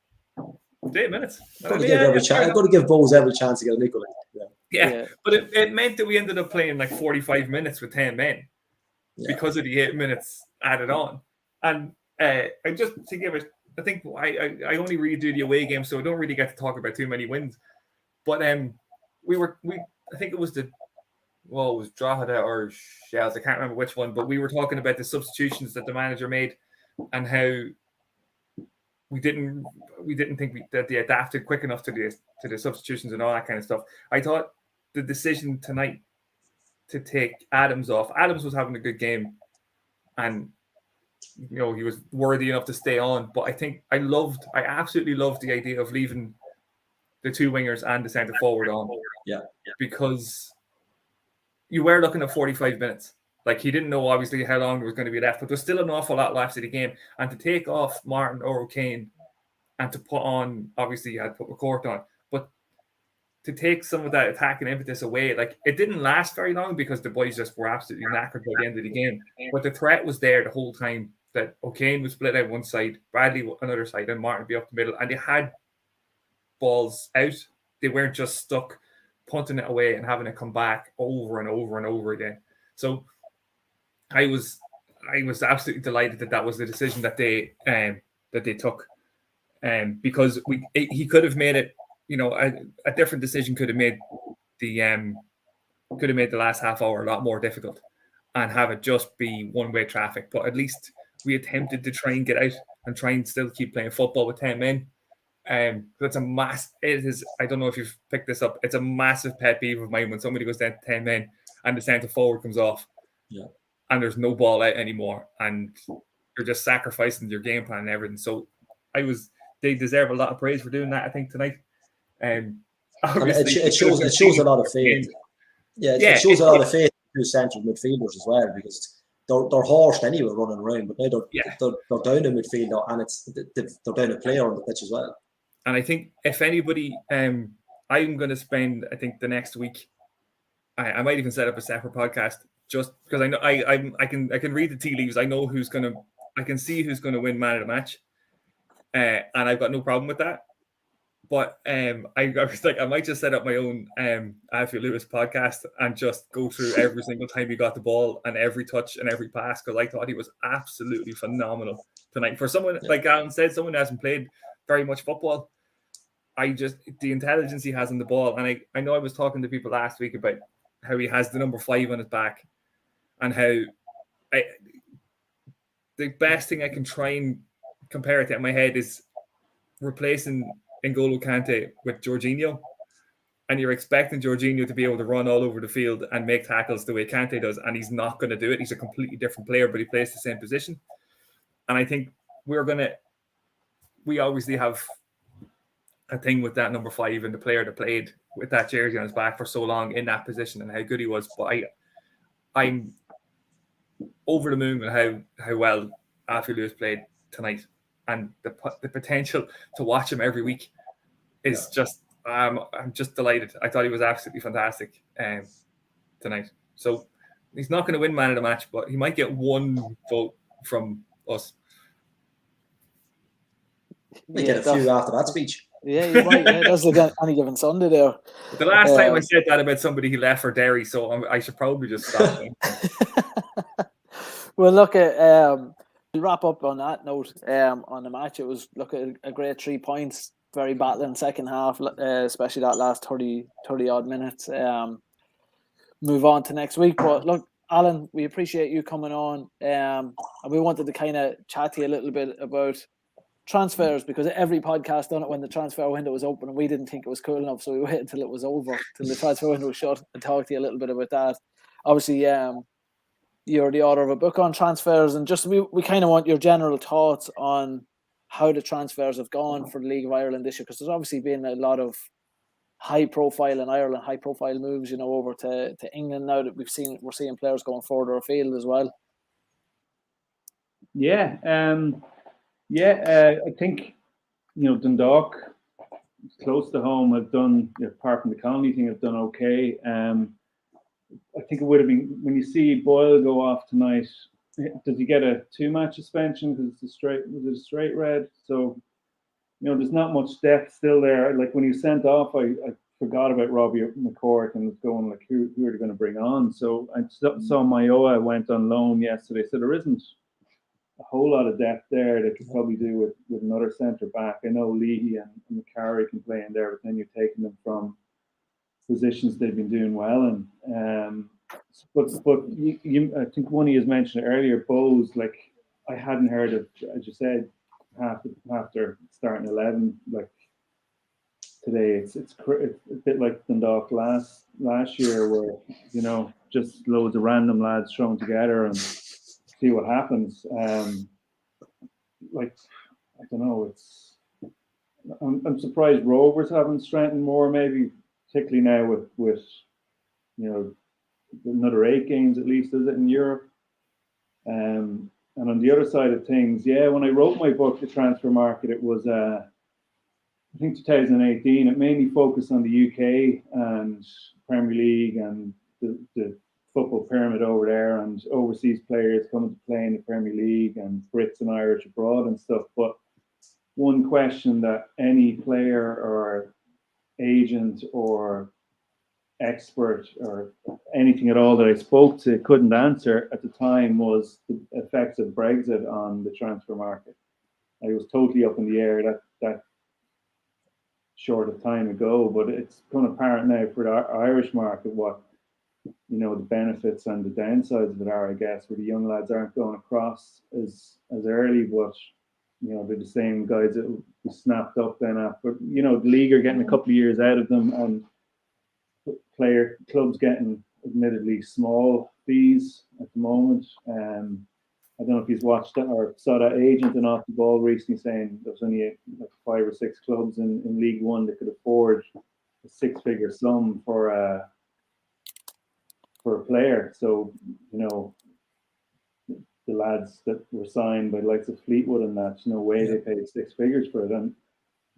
[SPEAKER 4] it's 8 minutes.
[SPEAKER 3] I've got to give Bohs every chance to get a nickel.
[SPEAKER 4] Yeah. But it meant that we ended up playing like 45 minutes with 10 men because of the 8 minutes added on. And I just to give it, I think I only really do the away game, so I don't really get to talk about too many wins. But I think it was it was Drogheda or Shells, I can't remember which one, but we were talking about the substitutions that the manager made and how we didn't think that they adapted quick enough to the substitutions and all that kind of stuff. I thought the decision tonight to take Adams off. Adams was having a good game, and he was worthy enough to stay on. But I think I absolutely loved the idea of leaving the two wingers and the centre forward on.
[SPEAKER 3] Yeah.
[SPEAKER 4] Because you were looking at 45 minutes. Like, he didn't know obviously how long there was going to be left, but there's still an awful lot left of the game. And to take off Martin or O'Kane and to put on, obviously you had to put McCourt on, but to take some of that attacking impetus away, like, it didn't last very long because the boys just were absolutely knackered by the end of the game. But the threat was there the whole time that O'Kane was split out one side, Bradley another side, and Martin would be up the middle. And they had balls out. They weren't just stuck punting it away and having it come back over and over and over again. So I was absolutely delighted that was the decision that they took, because he could have made it, a different decision could have made the last half hour a lot more difficult and have it just be one-way traffic. But at least we attempted to try and get out and try and still keep playing football with 10 men. It's it is, I don't know if you've picked this up, it's a massive pet peeve of mine when somebody goes down to 10 men and the centre forward comes off.
[SPEAKER 3] Yeah.
[SPEAKER 4] And there's no ball out anymore, and you're just sacrificing your game plan and everything. So they deserve a lot of praise for doing that, I think, tonight. Obviously,
[SPEAKER 3] it shows a lot of faith. It shows a lot of faith in the central midfielders as well, because they're horsed anyway running around, but now they're down in midfield, and they're down a player on the pitch as well.
[SPEAKER 4] And I think if anybody, I'm going to spend, I think, the next week, I might even set up a separate podcast, just because I know I can read the tea leaves. I know I can see who's going to win man of the match, and I've got no problem with that. But I was like, I might just set up my own Alfie Lewis podcast and just go through every single time he got the ball and every touch and every pass, because I thought he was absolutely phenomenal tonight. For someone, like Alan said, someone who hasn't played very much football, the intelligence he has on the ball. And I know I was talking to people last week about how he has the number 5 on his back, and how the best thing I can try and compare it to in my head is replacing N'Golo Kante with Jorginho, and you're expecting Jorginho to be able to run all over the field and make tackles the way Kante does, and he's not going to do it. He's a completely different player, but he plays the same position. And I think we obviously have a thing with that number 5 and the player that played with that jersey on his back for so long in that position and how good he was. But I'm over the moon with how well Alfie Lewis played tonight, and the potential to watch him every week is just I'm just delighted. I thought he was absolutely fantastic tonight. So he's not going to win man of the match, but he might get one vote from us.
[SPEAKER 3] They get a few after that speech.
[SPEAKER 1] Yeah, you might. Yeah, that's like any given Sunday there.
[SPEAKER 4] The last time I said that about somebody, he left for Derry, so I should probably just stop.
[SPEAKER 1] Well, look at we'll wrap up on that note. On the match, it was a great 3 points, very battling second half, especially that last 30 odd minutes. Move on to next week, but look, Alan, we appreciate you coming on, and we wanted to kind of chat to you a little bit about transfers, because every podcast done it when the transfer window was open, and we didn't think it was cool enough, so we waited until it was over, till the transfer window was shut, and talk to you a little bit about that. Obviously, you're the author of a book on transfers, and just we kind of want your general thoughts on how the transfers have gone for the League of Ireland this year, because there's obviously been a lot of high profile in Ireland, high profile moves, over to England now that we're seeing players going further afield as well.
[SPEAKER 2] I think Dundalk, close to home, have done, apart from the Conley thing, have done okay. I think it would have been, when you see Boyle go off tonight, does he get a 2-match suspension because it's a straight red? So there's not much depth still there. Like when he was sent off, I forgot about Robbie McCourt and was going like, who are they going to bring on? So I saw Mayoa went on loan yesterday, so there isn't a whole lot of depth there. They could probably do with another centre back. I know Leahy and McCarry can play in there, but then you're taking them from positions they've been doing well in. But I think one he has mentioned earlier, Bohs, like I hadn't heard of, as you said, after starting 11, like today, it's a bit like Dundalk last year, where just loads of random lads thrown together and see what happens. Like I don't know, I'm surprised Rovers haven't strengthened more, maybe particularly now with another 8 games at least, is it, in Europe? And on the other side of things, when I wrote my book, The Transfer Market, it was I think 2018. It mainly focused on the UK and Premier League and the football pyramid over there, and overseas players coming to play in the Premier League and Brits and Irish abroad and stuff. But one question that any player or agent or expert or anything at all that I spoke to couldn't answer at the time was the effects of Brexit on the transfer market. It was totally up in the air that short of time ago, but it's become apparent now for the Irish market what the benefits and the downsides of it are, I guess, where the young lads aren't going across as early, but they're the same guys that will be snapped up then after. The league are getting a couple of years out of them, and clubs getting admittedly small fees at the moment. I don't know if he's watched that or saw that agent in Off the Ball recently saying there's only like 5 or 6 clubs in League One that could afford a 6-figure sum for a player. So the lads that were signed by the likes of Fleetwood and that, no way they paid 6 figures for it. And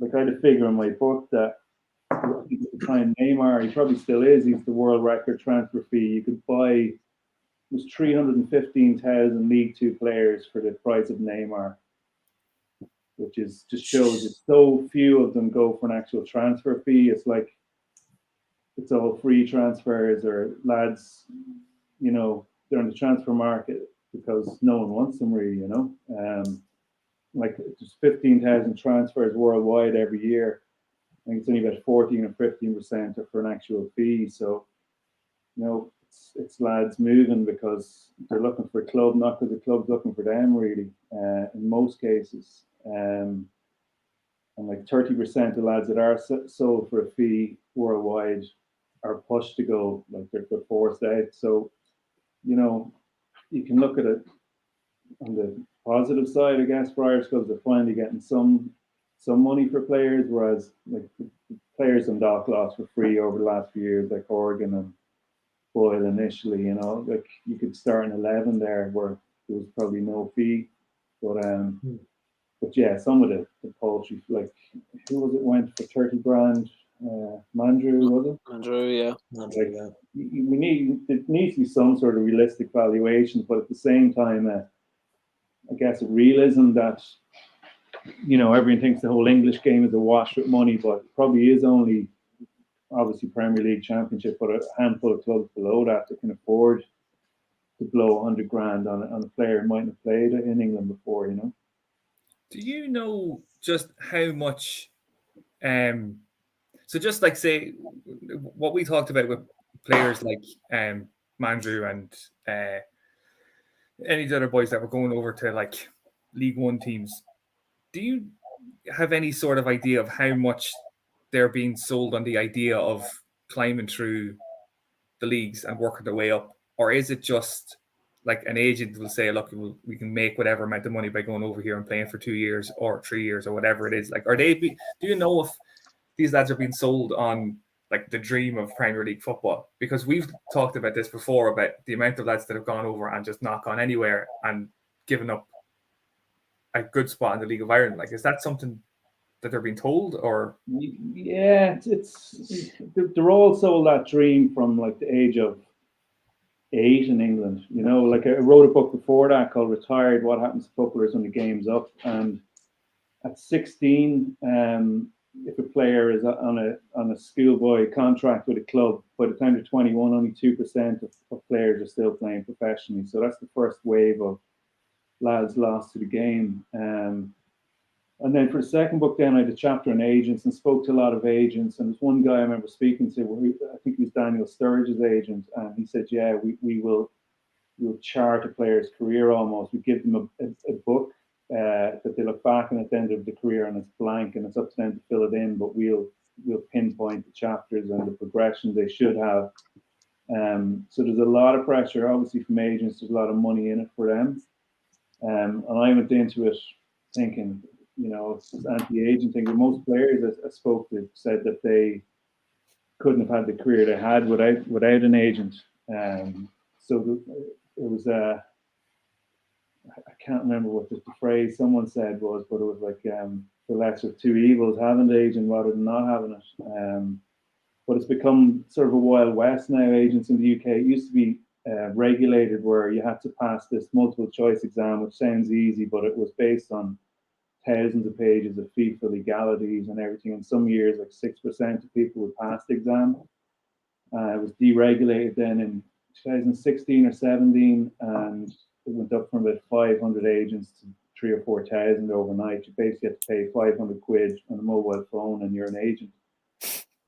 [SPEAKER 2] I kind of figure in my book that at the time Neymar, he probably still is, he's the world record transfer fee. You could buy, it was 315,000 League Two players for the price of Neymar, which is just shows that so few of them go for an actual transfer fee. It's like it's all free transfers, or lads, they're in the transfer market because no one wants them really, like there's 15,000 transfers worldwide every year. I think it's only about 14 or 15% are for an actual fee. So, it's lads moving because they're looking for a club, not because the club's looking for them really, in most cases. And like 30% of lads that are sold for a fee worldwide are pushed to go, like they're forced out. So, you can look at it on the positive side, I guess, for Irish clubs are finally getting some money for players, whereas like the players in Dundalk lost for free over the last few years, like Oregon and Boyle initially, like you could start in 11 there where there was probably no fee, but yeah, some of the poultry, like who was it went for 30 grand? Mandrew, was it?
[SPEAKER 1] Mandrew, yeah.
[SPEAKER 3] Mandrew, yeah.
[SPEAKER 2] It needs to be some sort of realistic valuation, but at the same time, I guess a realism that everyone thinks the whole English game is a wash with money, but it probably is only obviously Premier League, Championship, but a handful of clubs below that can afford to blow 100 grand on a player who mightn't have played in England before.
[SPEAKER 4] Do you know just how much? So just like say what we talked about with players like Mandrew and any of the other boys that were going over to like League One teams. Do you have any sort of idea of how much they're being sold on the idea of climbing through the leagues and working their way up? Or is it just like an agent will say, look, we can make whatever amount of money by going over here and playing for 2 years or 3 years or whatever it is? Like, do you know if these lads are being sold on like the dream of Premier League football? Because we've talked about this before, about the amount of lads that have gone over and just not gone anywhere and given up a good spot in the League of Ireland. Like, is that something that they're being told, or?
[SPEAKER 2] Yeah, they're all sold that dream from like the age of 8 in England. Like I wrote a book before that called "Retired: What Happens to Footballers When the Game's Up," and at 16, if a player is on a schoolboy contract with a club, by the time they're 21, only 2% of players are still playing professionally. So that's the first wave of lads lost to the game. And then for the second book, then I had a chapter on agents and spoke to a lot of agents. And there's one guy I remember speaking to, I think he was Daniel Sturridge's agent, and he said, "Yeah, we'll chart a player's career almost. We give them a book that they look back on at the end of the career, and it's blank, and it's up to them to fill it in. But we'll pinpoint the chapters and the progression they should have." So there's a lot of pressure, obviously, from agents. There's a lot of money in it for them. And I went into it thinking, it's anti-aging thing. But most players I spoke to said that they couldn't have had the career they had without an agent. So it was I can't remember what the phrase someone said was, but it was like the lesser of two evils, having an agent rather than not having it. But it's become sort of a Wild West now, agents in the UK. It used to be regulated where you had to pass this multiple choice exam, which sounds easy, but it was based on thousands of pages of FIFA legalities and everything. And some years, like 6% of people would pass the exam. It was deregulated then in 2016 or 17, and it went up from about 500 agents to 3,000 or 4,000 overnight. You basically have to pay 500 quid on a mobile phone and you're an agent.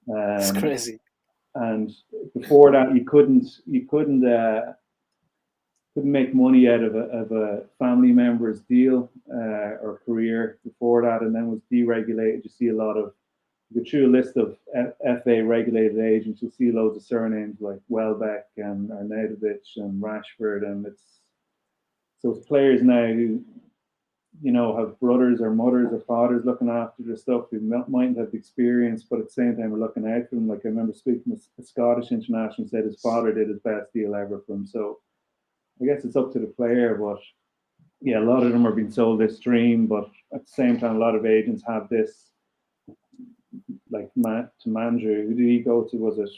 [SPEAKER 1] It's crazy.
[SPEAKER 2] And before that, you couldn't make money out of a family member's deal or career before that, and then was deregulated. You see a lot of, you go through a list of FA regulated agents, you'll see loads of surnames like Welbeck and Arnautovic and Rashford, and it's players now who, you know, have brothers or mothers or fathers looking after their stuff who mightn't have the experience, but at the same time we're looking out for them. Like I remember speaking to a Scottish international, said his father did his best deal ever for him. So I guess it's up to the player, but yeah, a lot of them are being sold this dream, but at the same time, a lot of agents have this, like to Mandrew. Who did he go to? Was it?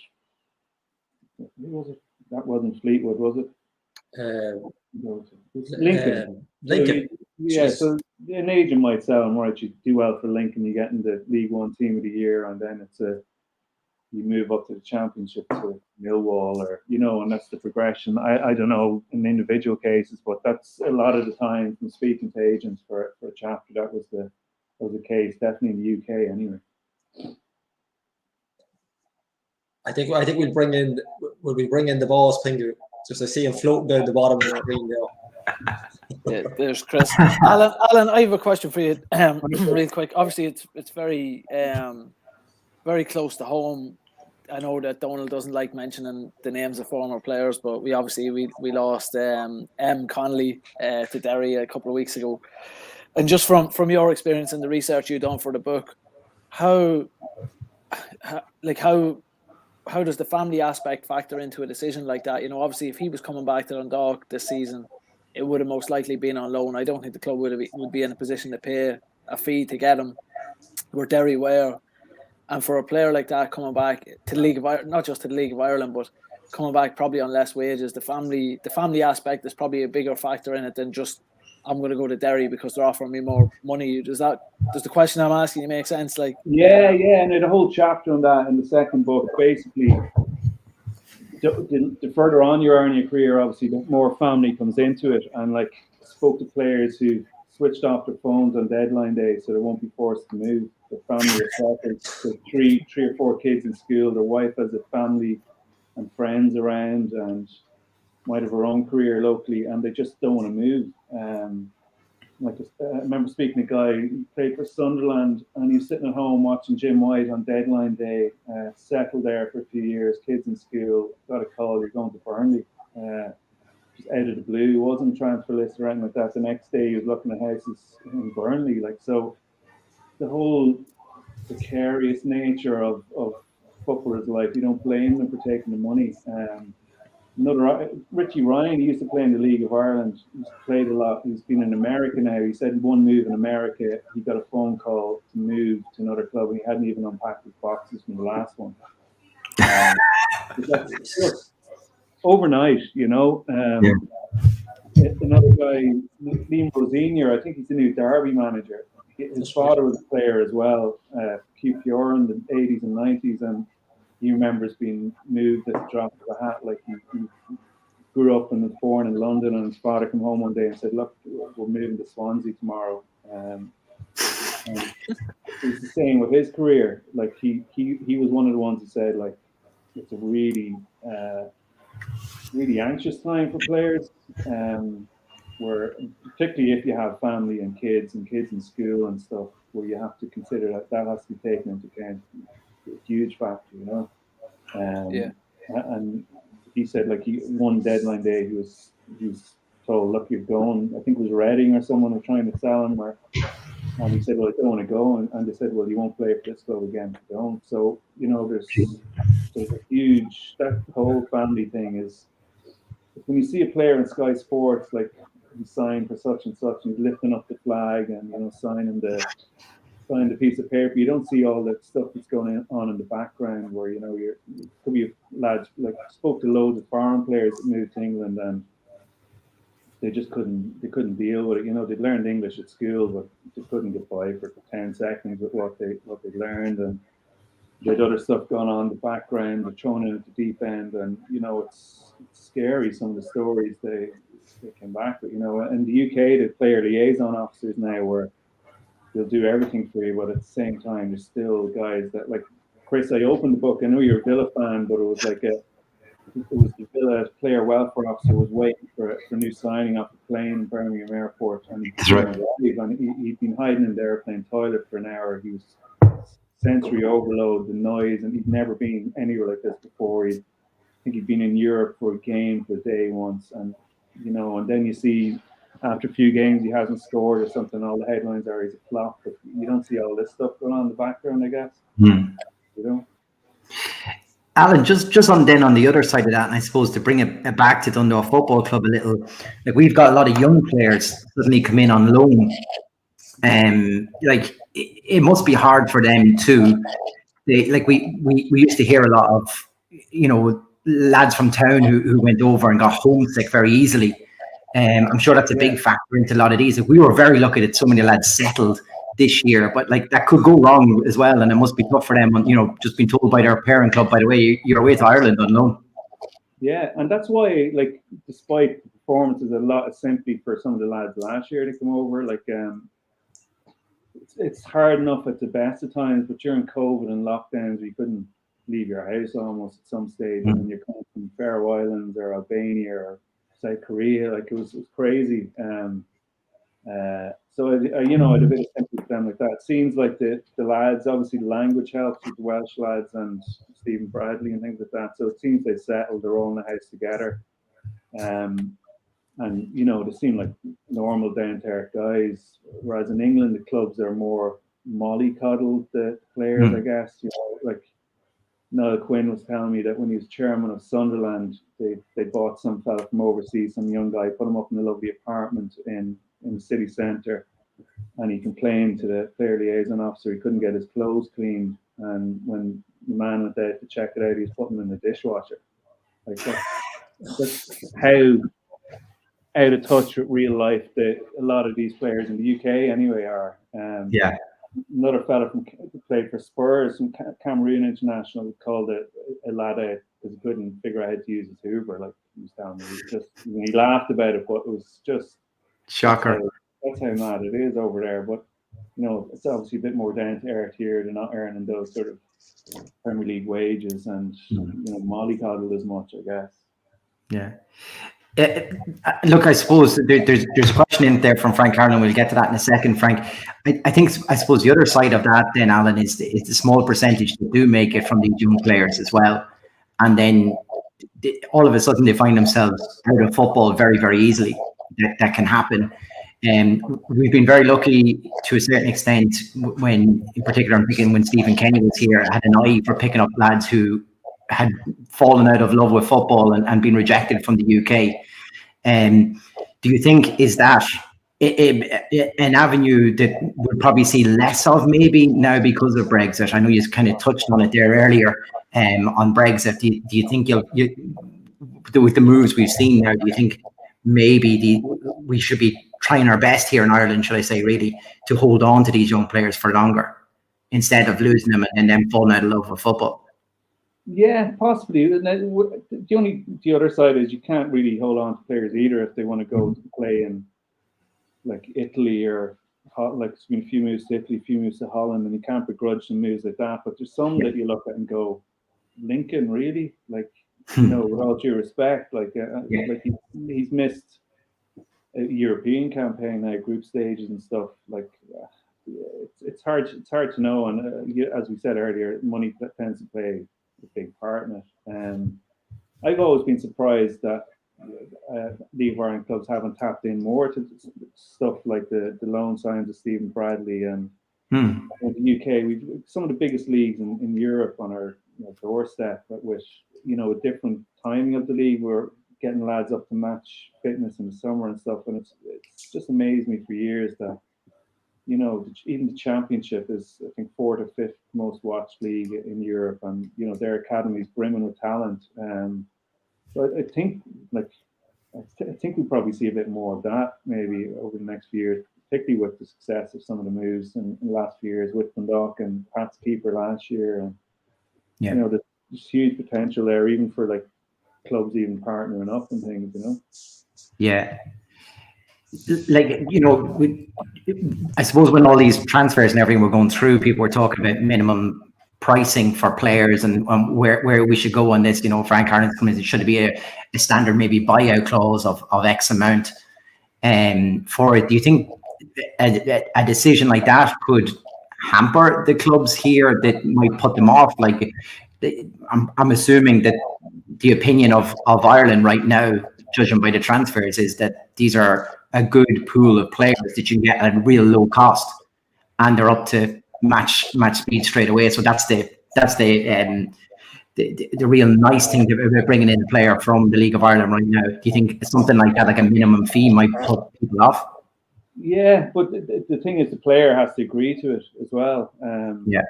[SPEAKER 2] That wasn't Fleetwood, was it? Lincoln.
[SPEAKER 3] Lincoln.
[SPEAKER 2] So an agent might sell him, right? You do well for Lincoln, you get in the League One Team of the Year, and then you move up to the Championship to Millwall, or you know, and that's the progression. I don't know in individual cases, but that's a lot of the time from speaking to agents for a chapter. That was the case, definitely in the UK anyway.
[SPEAKER 3] I think we'll bring in the Bohs thing, just to see him floating down the bottom of the green now.
[SPEAKER 1] Yeah, there's Chris. Alan, I have a question for you, real quick. Obviously, it's very very close to home. I know that Donald doesn't like mentioning the names of former players, but we lost M. Connolly to Derry a couple of weeks ago. And just from your experience and the research you've done for the book, how does the family aspect factor into a decision like that? You know, obviously, if he was coming back to Dundalk this season, it would have most likely been on loan. I don't think the club would be in a position to pay a fee to get him, where Derry were. And for a player like that coming back to the League of Ireland, not just to the League of Ireland, but coming back probably on less wages, the family aspect is probably a bigger factor in it than just, I'm going to go to Derry because they're offering me more money. Does the question I'm asking you make sense? Like,
[SPEAKER 2] yeah, and there's a whole chapter on that in the second book. Basically, the further on you are in your career, obviously, the more family comes into it. And like, I spoke to players who switched off their phones on deadline day, so they won't be forced to move. Their family are settled. There's three or four kids in school. Their wife has a family and friends around, and might have her own career locally, and they just don't want to move. I remember speaking to a guy who played for Sunderland, and he was sitting at home watching Jim White on deadline day, settled there for a few years, kids in school, got a call, you're going to Burnley. Just out of the blue, he wasn't transfer list or anything like that. The next day he was looking at houses in Burnley. Like, so the whole precarious nature of footballers' life, you don't blame them for taking the money. Richie Ryan, he used to play in the League of Ireland. He's played a lot. He's been in America now. He said one move in America, he got a phone call to move to another club, and he hadn't even unpacked his boxes from the last one. That's just overnight, you know. Another guy, Liam Rosenior, I think he's the new Derby manager. His father was a player as well, QPR in the 80s and 90s, and he remembers being moved at the drop of a hat. Like, he grew up and was born in London, and his father came home one day and said, look, we're moving to Swansea tomorrow. And it's the same with his career. Like, he was one of the ones who said, like, it's a really really anxious time for players, where particularly if you have family and kids in school and stuff, where you have to consider that has to be taken into account. It's a huge factor, you know. And he said, like, one deadline day he was told, look, you're going. I think it was Reading or someone was trying to sell him, and he said, well, I don't want to go, and they said, well, you won't play for this club again if you don't. So, you know, there's a huge, that whole family thing is, when you see a player in Sky Sports, like, he signed for such and such, and he's lifting up the flag and, you know, signing the piece of paper, you don't see all that stuff that's going on in the background, where, you know, could be lads, like, I spoke to loads of foreign players that moved to England, and they just couldn't deal with it. You know, they'd learned English at school, but they couldn't get by for 10 seconds with what they learned, and they had other stuff going on in the background. They're thrown in at the deep end, and it's scary. Some of the stories they came back with. In the UK, the player liaison officers now where they'll do everything for you, but at the same time, there's still guys that, like Chris. I opened the book. I know you're a Villa fan, but it was the Villa player welfare officer was waiting for a new signing off the plane in Birmingham Airport, and he'd been hiding in the airplane toilet for an hour. He was sensory overload, the noise, and he'd never been anywhere like this before. I think he'd been in Europe for a game for a day once, and and then you see after a few games he hasn't scored or something. All the headlines are he's a flop, but you don't see all this stuff going on in the background, I guess.
[SPEAKER 5] Alan, just on the other side of that, and I suppose to bring it back to Dundalk Football Club a little, like we've got a lot of young players suddenly come in on loan, like it must be hard for them too. We used to hear a lot of lads from town who went over and got homesick very easily. I'm sure that's a big factor into a lot of these. Like, we were very lucky that so many lads settled this year, but like that could go wrong as well, and it must be tough for them. Just being told by their parent club, by the way, you're away to Ireland on loan.
[SPEAKER 2] Yeah, and that's why, like, despite the performances, a lot of sympathy for some of the lads last year to come over. Like, it's hard enough at the best of times, but during COVID and lockdowns, we couldn't leave your house almost at some stage. And when you're coming from Faroe Islands or Albania or South Korea, like it was crazy. So I had a bit of sympathy for them like that. It seems like the lads, obviously the language helps with the Welsh lads and Stephen Bradley and things like that. So it seems they settled, they're all in the house together. And they seem like normal down-to-earth guys. Whereas in England, the clubs are more mollycoddled the players, I guess. Like Niall Quinn was telling me that when he was chairman of Sunderland, they bought some fella from overseas, some young guy, put him up in a lovely apartment in the city centre, and he complained to the player liaison officer he couldn't get his clothes cleaned, and when the man went out to check it out, he was putting them in the dishwasher. Like that's how out of touch with real life that a lot of these players in the UK anyway are. Another fella who played for Spurs from Cameroon International called a lad out because he couldn't figure out how to use his Hoover. Like he was telling me, he laughed about it, but it was just
[SPEAKER 5] shocker.
[SPEAKER 2] That's how mad it is over there. But it's obviously a bit more down to earth here. They're not earning those sort of Premier League wages and mollycoddled as much, I guess.
[SPEAKER 5] Yeah. Look, I suppose there's a question in there from Frank Harlan. We'll get to that in a second, Frank. I suppose the other side of that then, Alan, is the small percentage that do make it from these young players as well. And then all of a sudden they find themselves out of football very, very easily. That can happen. We've been very lucky to a certain extent when, in particular, I'm thinking when Stephen Kenny was here, I had an eye for picking up lads who had fallen out of love with football and been rejected from the UK. Do you think is that an avenue that we'll probably see less of maybe now because of Brexit? I know you kind of touched on it there earlier on Brexit. Do you think with the moves we've seen now, do you think maybe we should be trying our best here in Ireland, should I say, really, to hold on to these young players for longer instead of losing them and then falling out of love with football?
[SPEAKER 2] Yeah, possibly. The other side is you can't really hold on to players either if they want to go to play in like Italy or like there's been a few moves to Italy, a few moves to Holland, and you can't begrudge some moves like that. But there's some that you look at and go, Lincoln, really? Like, with all due respect, like he's missed a European campaign now, group stages and stuff. Like, it's hard to know. And as we said earlier, money tends to play a big part in it. I've always been surprised that League of Ireland clubs haven't tapped in more to stuff like the loan signs of Stephen Bradley and in the UK. We've some of the biggest leagues in Europe on our doorstep, but with a different timing of the league. We're getting lads up to match fitness in the summer and stuff, and it's just amazed me for years that even the Championship is, I think, 4th or 5th most watched league in Europe, and their academies brimming with talent. So I think we'll probably see a bit more of that maybe over the next few years, particularly with the success of some of the moves in the last few years with Dundalk and Pat's keeper last year. And
[SPEAKER 5] Yeah.
[SPEAKER 2] You know, there's huge potential there, even for like clubs even partnering up and things, you know.
[SPEAKER 5] Yeah. Like, you know, I suppose when all these transfers and everything were going through, people were talking about minimum pricing for players and where we should go on this. You know, Frank Harlan's coming in, should be a standard maybe buyout clause of X amount for it. Do you think a decision like that could hamper the clubs here, that might put them off? Like, I'm assuming that the opinion of Ireland right now, judging by the transfers, is that these are a good pool of players that you can get at a real low cost, and they're up to match speed straight away. So that's the real nice thing about bringing in a player from the League of Ireland right now. Do you think something like that, like a minimum fee, might put people off?
[SPEAKER 2] Yeah, but the thing is, the player has to agree to it as well.
[SPEAKER 5] Yeah.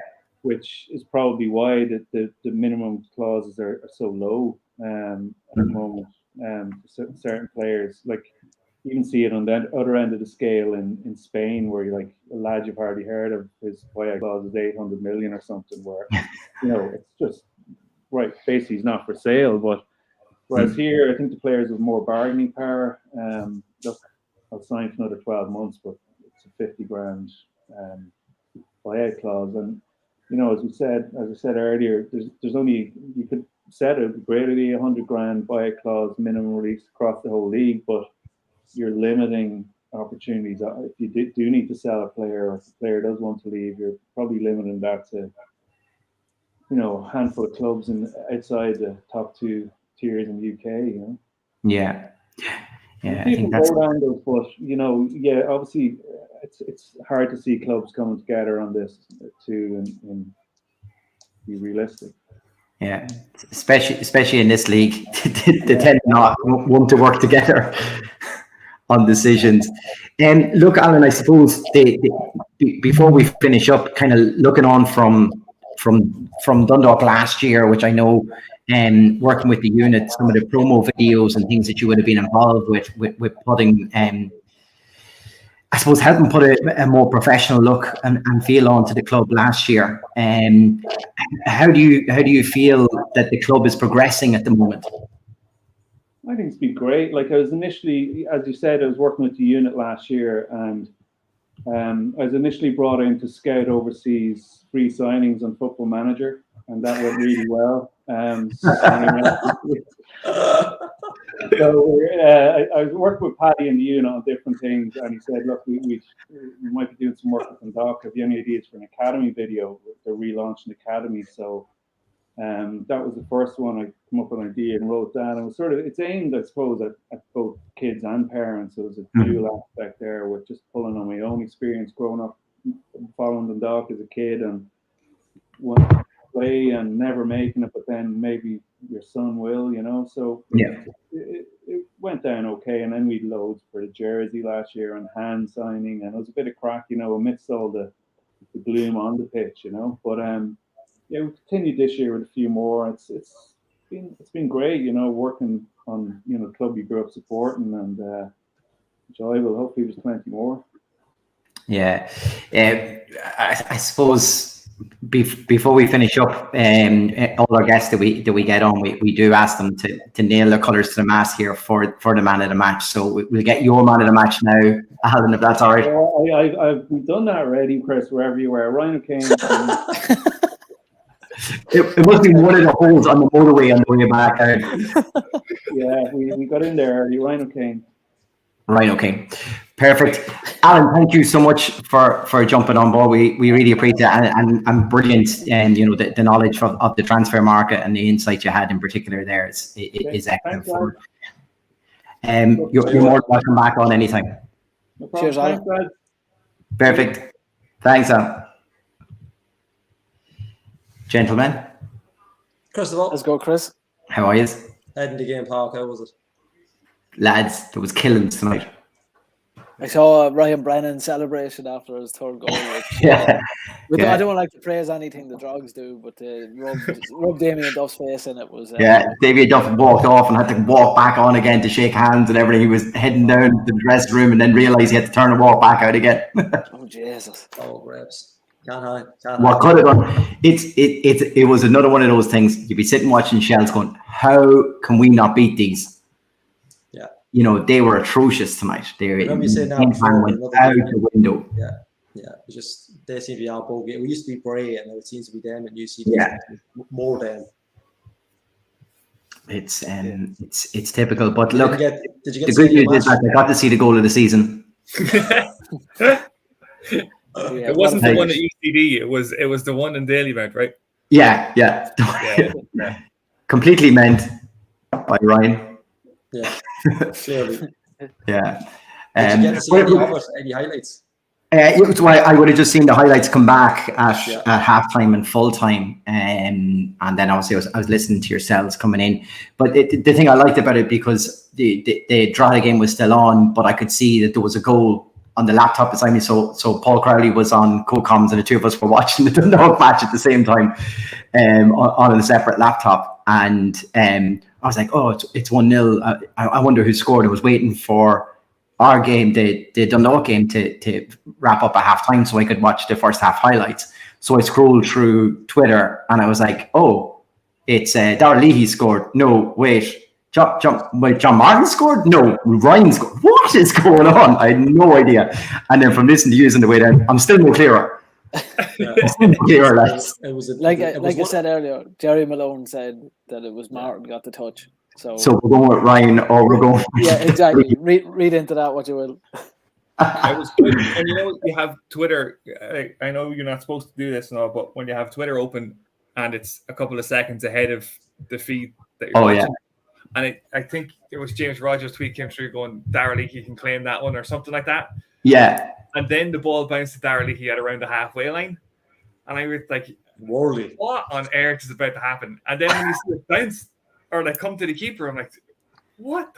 [SPEAKER 2] Which is probably why the minimum clauses are so low at the moment. Certain players, like, you can see it on the other end of the scale in Spain, where you're like, a lad you've hardly heard of, his buyout clause is 800 million or something, where, you know, it's just, right, basically he's not for sale. But whereas here, I think the players have more bargaining power. Look, I'll sign for another 12 months, but it's a 50 grand buyout clause. And, you know, as I said earlier, there's only, you could set a greatly 100 grand buyout clause minimum release across the whole league, but you're limiting opportunities. If you do need to sell a player, or if the player does want to leave, you're probably limiting that to, you know, a handful of clubs outside the top 2 tiers in the UK, you know.
[SPEAKER 5] Yeah. Yeah, I think
[SPEAKER 2] that's angles, but, you know, yeah, obviously it's hard to see clubs coming together on this too, and be realistic.
[SPEAKER 5] Yeah, especially in this league, they tend not want to work together on decisions. And look, Alan, I suppose before we finish up, kind of looking on from Dundalk last year, which I know, working with the unit, some of the promo videos and things that you would have been involved with putting, I suppose, helping put a more professional look and feel onto the club last year. How do you feel that the club is progressing at the moment?
[SPEAKER 2] I think it's been great. Like, I was initially, as you said, I was working with the unit last year, and I was initially brought in to scout overseas free signings on Football Manager, and that went really well. So I was working with Paddy in the unit on different things, and he said, look, we might be doing some work with Dundalk. Have you any ideas for an academy video? They're relaunching academy. So that was the first one. I come up with an idea and wrote that. And it was sort of, it's aimed, I suppose, at both kids and parents. So there's a dual aspect there, with just pulling on my own experience growing up, following Dundalk as a kid, and wanting to play and never making it, but then maybe your son will, you know. So
[SPEAKER 5] yeah,
[SPEAKER 2] it went down okay. And then we had loads for the jersey last year and hand signing, and it was a bit of crack, you know, amidst all the gloom on the pitch, you know. But yeah, we continued this year with a few more. It's been great, you know, working on, you know, the club you grew up supporting, and enjoyable. Hopefully there's plenty more.
[SPEAKER 5] Yeah, I suppose before we finish up, all our guests that we get on, we do ask them to nail their colours to the mast here for the man of the match. So we'll get your man of the match now, Alan, if that's all right.
[SPEAKER 2] We've done that already, Chris. Wherever you were, Ryan O'Kane.
[SPEAKER 5] It must be one of the holes on the motorway on the way back out.
[SPEAKER 2] Yeah, we got in there early. Ryan O'Kane.
[SPEAKER 5] Right, okay. Perfect. Alan, thank you so much for jumping on board. We really appreciate it, and brilliant, and you know, the knowledge of the transfer market and the insight you had in particular there is excellent. You're more than welcome back on anytime.
[SPEAKER 2] No problem.
[SPEAKER 1] Cheers, Alan.
[SPEAKER 2] Thanks,
[SPEAKER 5] Perfect. Thanks, Alan. Gentlemen,
[SPEAKER 3] First of all,
[SPEAKER 1] Let's go, Chris.
[SPEAKER 5] how are you?
[SPEAKER 3] heading to Game Park, how was it?
[SPEAKER 5] Lads, there was killings tonight.
[SPEAKER 1] I saw Ryan Brennan's celebration after his third goal. Which,
[SPEAKER 5] Yeah.
[SPEAKER 1] I don't like to praise anything the Drogs do, but rubbed Damien Duff's face in it was.
[SPEAKER 5] Yeah, David Duff walked off and had to walk back on again to shake hands and everything. He was heading down to the dressing room and then realised he had to turn and walk back out again.
[SPEAKER 1] Oh, Jesus.
[SPEAKER 3] Oh, Rebs.
[SPEAKER 5] What could have done? It was another one of those things. You'd be sitting watching Shells going, how can we not beat these?
[SPEAKER 3] Yeah.
[SPEAKER 5] You know, they were atrocious tonight. They were
[SPEAKER 3] remember you saying that before,
[SPEAKER 5] went out the window.
[SPEAKER 3] Yeah. It's just they seem to be our bogey. We used to be Bray, and now it seems to be them, and you see more them.
[SPEAKER 5] It's typical. But look,
[SPEAKER 3] did you get
[SPEAKER 5] the good news is that I got to see the goal of the season.
[SPEAKER 4] It wasn't the one at UCD. It was the one in Dalymount, right?
[SPEAKER 5] Yeah. Completely meant by Ryan.
[SPEAKER 3] Yeah, clearly.
[SPEAKER 5] Yeah.
[SPEAKER 3] Did you get to see any highlights?
[SPEAKER 5] I would have just seen the highlights come back at halftime and full time, and then obviously I was listening to yourselves coming in. But the thing I liked about it, because the Drogheda game was still on, but I could see that there was a goal on the laptop beside me. So Paul Crowley was on co-coms, and the two of us were watching the Dundalk match at the same time, on a separate laptop. And I was like, oh, it's 1-0. I wonder who scored. I was waiting for our game, the Dundalk game, to wrap up at halftime so I could watch the first half highlights. So I scrolled through Twitter and I was like, oh, it's Darragh Leahy scored. No, wait, John Martin scored? No, Ryan scored. What is going on? I had no idea. And then from listening to you on the way down, I'm still no clearer.
[SPEAKER 1] It was like I said earlier, Jerry Malone said that it was Martin got the touch. So
[SPEAKER 5] we're going with Ryan, or we're going.
[SPEAKER 1] Yeah, exactly. Read into that what you will.
[SPEAKER 4] It was good. And you know, you have Twitter. I know you're not supposed to do this now, but when you have Twitter open and it's a couple of seconds ahead of the feed that you're watching, and I think it was James Rogers' tweet came through going, Darragh Leahy can claim that one or something like that.
[SPEAKER 5] Yeah.
[SPEAKER 4] And then the ball bounced to Darragh Leahy at around the halfway line, and I was like,
[SPEAKER 3] Worley,
[SPEAKER 4] what on earth is about to happen? And then when you see it bounce or like come to the keeper, I'm like, what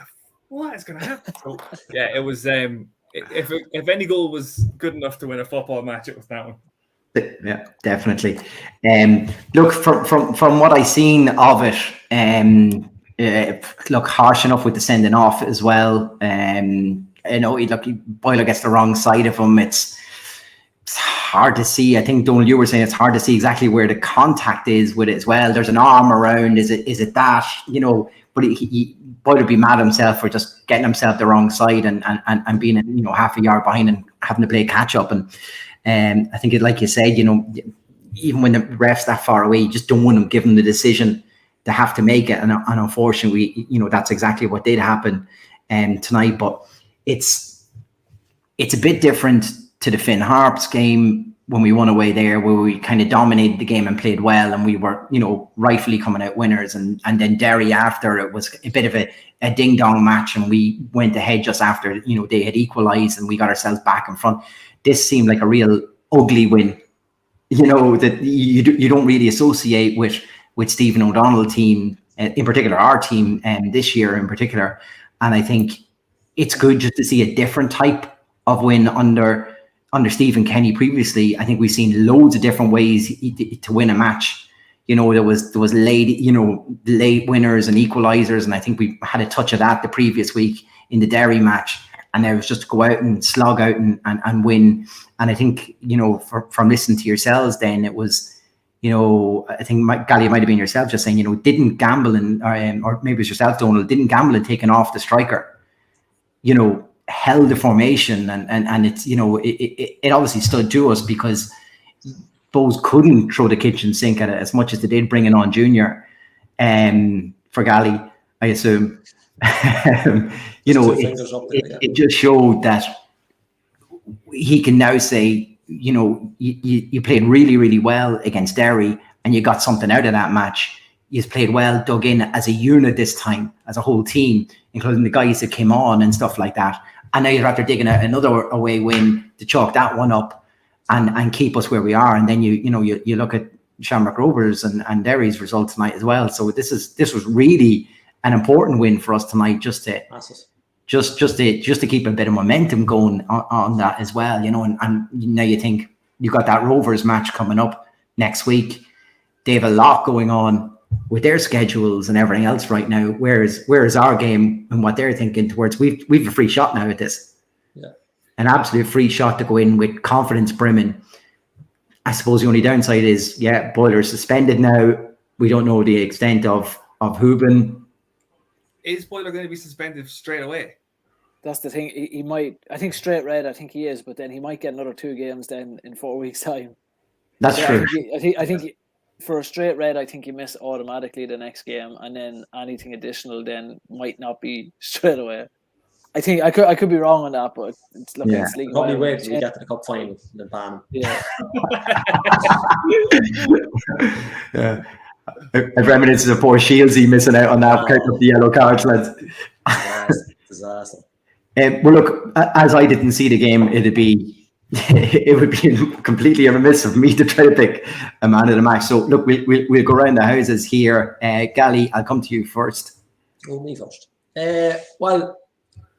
[SPEAKER 4] is going to happen? So yeah, it was. If any goal was good enough to win a football match, it was that one.
[SPEAKER 5] Yeah, definitely. Look, from what I seen of it, look, harsh enough with the sending off as well. You know, Boyler gets the wrong side of him. It's hard to see. I think, Donald, you were saying it's hard to see exactly where the contact is with it as well. There's an arm around. Is it that? You know, but Boyler would be mad at himself for just getting himself the wrong side and being, you know, half a yard behind and having to play catch up. And I think, like you said, you know, even when the ref's that far away, you just don't want them giving the decision to have to make it. And unfortunately, you know, that's exactly what did happen tonight. But it's a bit different to the Finn Harps game when we won away there, where we kind of dominated the game and played well, and we were, you know, rightfully coming out winners. And then Derry after, it was a bit of a ding dong match, and we went ahead just after, you know, they had equalised and we got ourselves back in front. This seemed like a real ugly win, you know, that you don't really associate with Stephen O'Donnell team, in particular our team, this year in particular. And I think it's good just to see a different type of win under Stephen Kenny previously. I think we've seen loads of different ways to win a match. You know, there was late winners and equalisers, and I think we had a touch of that the previous week in the Derry match. And it was just to go out and slog out and win. And I think, you know, from listening to yourselves, then it was, you know, I think Gally might have been yourself just saying, you know, didn't gamble or maybe it was yourself, Donald, didn't gamble and taking off the striker. You know, held the formation and it's, you know, it obviously stood to us because Bohs couldn't throw the kitchen sink at it as much as they did bringing on Junior for Gally, I assume. You know, it just showed that he can now say, you know, you played really, really well against Derry and you got something out of that match. You played well, dug in as a unit this time, as a whole team, including the guys that came on and stuff like that. And now you're after digging out another away win to chalk that one up and keep us where we are. And then you look at Shamrock Rovers and Derry's result tonight as well. So this was really an important win for us tonight, just to keep a bit of momentum going on that as well, you know. And now you think you got that Rovers match coming up next week. They have a lot going on with their schedules and everything else right now. Where is our game and what they're thinking towards? We've a free shot now at this.
[SPEAKER 3] Yeah,
[SPEAKER 5] an absolute free shot to go in with confidence brimming I suppose the only downside is, Boyler's suspended now. We don't know the extent of Hooben.
[SPEAKER 4] Is Boyler going to be suspended straight away?
[SPEAKER 1] That's the thing. He might. I think straight red. I think he is, but then he might get another 2 games then in 4 weeks' time.
[SPEAKER 5] That's true.
[SPEAKER 1] I think for a straight red, I think you miss automatically the next game, and then anything additional then might not be straight away. I think I could be wrong on that, but it's looking it's league.
[SPEAKER 3] Probably wait till we get to the cup final and then ban him.
[SPEAKER 5] Yeah. I've reminisced of poor Shieldsy missing out on that because of the yellow cards, lads.
[SPEAKER 3] Disaster.
[SPEAKER 5] Well, look, as I didn't see the game, it would be completely remiss of me to try to pick a man of the match. So, look, we'll go around the houses here. Gally, I'll come to you first.
[SPEAKER 3] Oh, me first. Well,